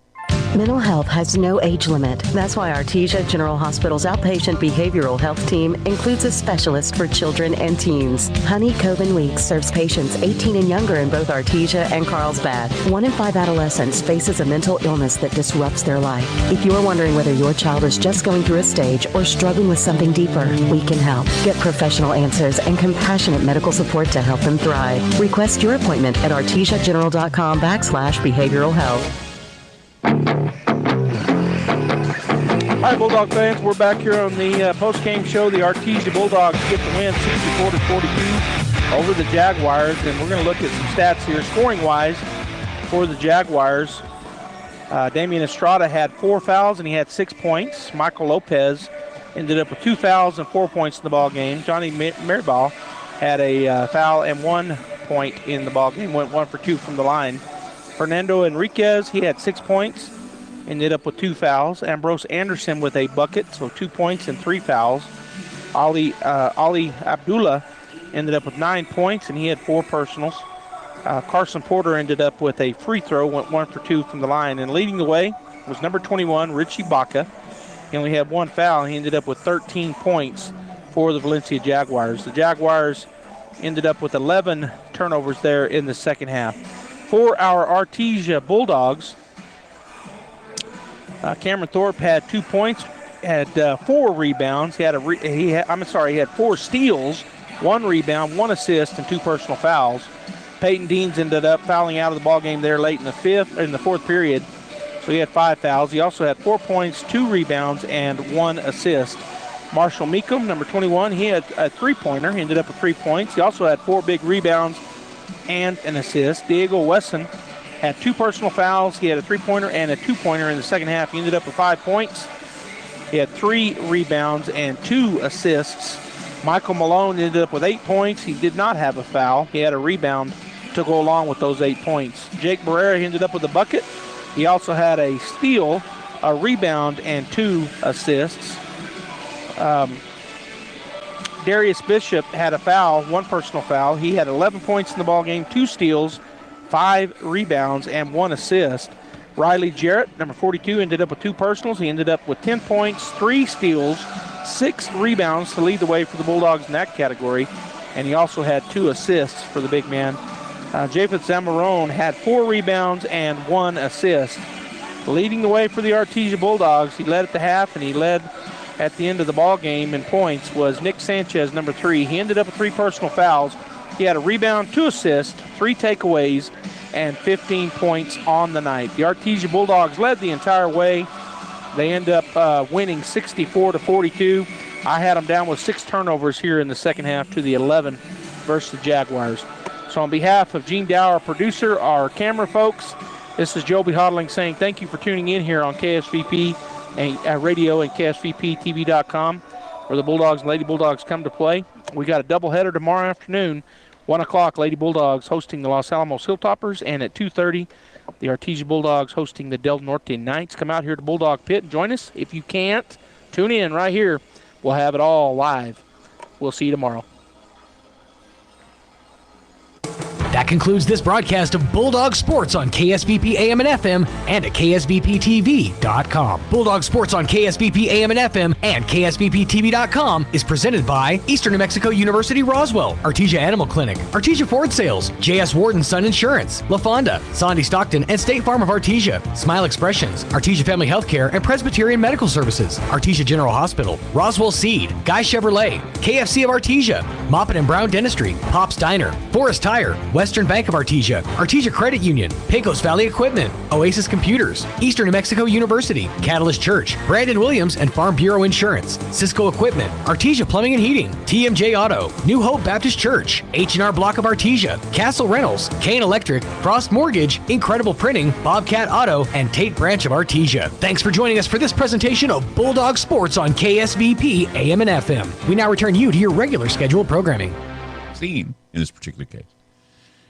Mental health has no age limit. That's why Artesia General Hospital's outpatient behavioral health team includes a specialist for children and teens. Honey Coven Weeks serves patients 18 and younger in both Artesia and Carlsbad. 1 in 5 adolescents faces a mental illness that disrupts their life. If you're wondering whether your child is just going through a stage or struggling with something deeper, we can help. Get professional answers and compassionate medical support to help them thrive. Request your appointment at artesiageneral.com/behavioral health. All right, Bulldog fans, we're back here on the post-game show. The Artesia Bulldogs get the win 64-42 over the Jaguars, and we're going to look at some stats here scoring-wise for the Jaguars. Damian Estrada had 4 fouls, and he had 6 points. Michael Lopez ended up with 2 fouls and 4 points in the ball game. Johnny Maribal had a foul and 1 point in the ball game, went 1 for 2 from the line. Fernando Enriquez, he had 6 points, ended up with 2 fouls. Ambrose Anderson with a bucket, so 2 points and 3 fouls. Ali Abdullah ended up with 9 points, and he had 4 personals. Carson Porter ended up with a free throw, went 1 for 2 from the line. And leading the way was number 21, Richie Baca. He only had 1 foul, and he ended up with 13 points for the Valencia Jaguars. The Jaguars ended up with 11 turnovers there in the second half. For our Artesia Bulldogs, Cameron Thorpe had 2 points, had 4 rebounds. He had 4 steals, 1 rebound, 1 assist, and 2 personal fouls. Peyton Deans ended up fouling out of the ball game there late in the fourth period. So he had 5 fouls. He also had 4 points, 2 rebounds, and 1 assist. Marshall Meekum, number 21, he had a three-pointer. He ended up with 3 points. He also had 4 big rebounds and an assist. Diego Wesson had 2 personal fouls. He had a three-pointer and a two-pointer in the second half. He ended up with 5 points. He had 3 rebounds and 2 assists. Michael Malone ended up with 8 points. He did not have a foul. He had a rebound to go along with those 8 points. Jake Barrera ended up with a bucket. He also had a steal, a rebound, and 2 assists. Darius Bishop had a foul, 1 personal foul. He had 11 points in the ball game, 2 steals, 5 rebounds, and 1 assist. Riley Jarrett, number 42, ended up with 2 personals. He ended up with 10 points, 3 steals, 6 rebounds to lead the way for the Bulldogs in that category. And he also had 2 assists for the big man. Japheth Zamarone had 4 rebounds and 1 assist. Leading the way for the Artesia Bulldogs, he led at the half and he led at the end of the ball game in points, was Nick Sanchez, number 3. He ended up with 3 personal fouls. He had a rebound, 2 assists, 3 takeaways, and 15 points on the night. The Artesia Bulldogs led the entire way. They end up winning 64-42. I had them down with 6 turnovers here in the second half to the 11 versus the Jaguars. So on behalf of Gene Dow, our producer, our camera folks, this is Joby Hodling saying thank you for tuning in here on KSVP and radio and KSVPTV.com, where the Bulldogs and Lady Bulldogs come to play. We got a doubleheader tomorrow afternoon, 1 o'clock, Lady Bulldogs hosting the Los Alamos Hilltoppers, and at 2:30, the Artesia Bulldogs hosting the Del Norte Knights. Come out here to Bulldog Pit and join us. If you can't, tune in right here. We'll have it all live. We'll see you tomorrow. That concludes this broadcast of Bulldog Sports on KSVP AM and FM and at KSVPTV.com. Bulldog Sports on KSVP AM and FM and KSVPTV.com is presented by Eastern New Mexico University Roswell, Artesia Animal Clinic, Artesia Ford Sales, J.S. Warden Sun Insurance, La Fonda, Sandy Stockton, and State Farm of Artesia, Smile Expressions, Artesia Family Healthcare and Presbyterian Medical Services, Artesia General Hospital, Roswell Seed, Guy Chevrolet, KFC of Artesia, Moppin and Brown Dentistry, Pop's Diner, Forest Tire, Western Bank of Artesia, Artesia Credit Union, Pecos Valley Equipment, Oasis Computers, Eastern New Mexico University, Catalyst Church, Brandon Williams and Farm Bureau Insurance, Cisco Equipment, Artesia Plumbing and Heating, TMJ Auto, New Hope Baptist Church, H&R Block of Artesia, Castle Rentals, Kane Electric, Frost Mortgage, Incredible Printing, Bobcat Auto, and Tate Branch of Artesia. Thanks for joining us for this presentation of Bulldog Sports on KSVP AM and FM. We now return you to your regular scheduled programming. Seen in this particular case.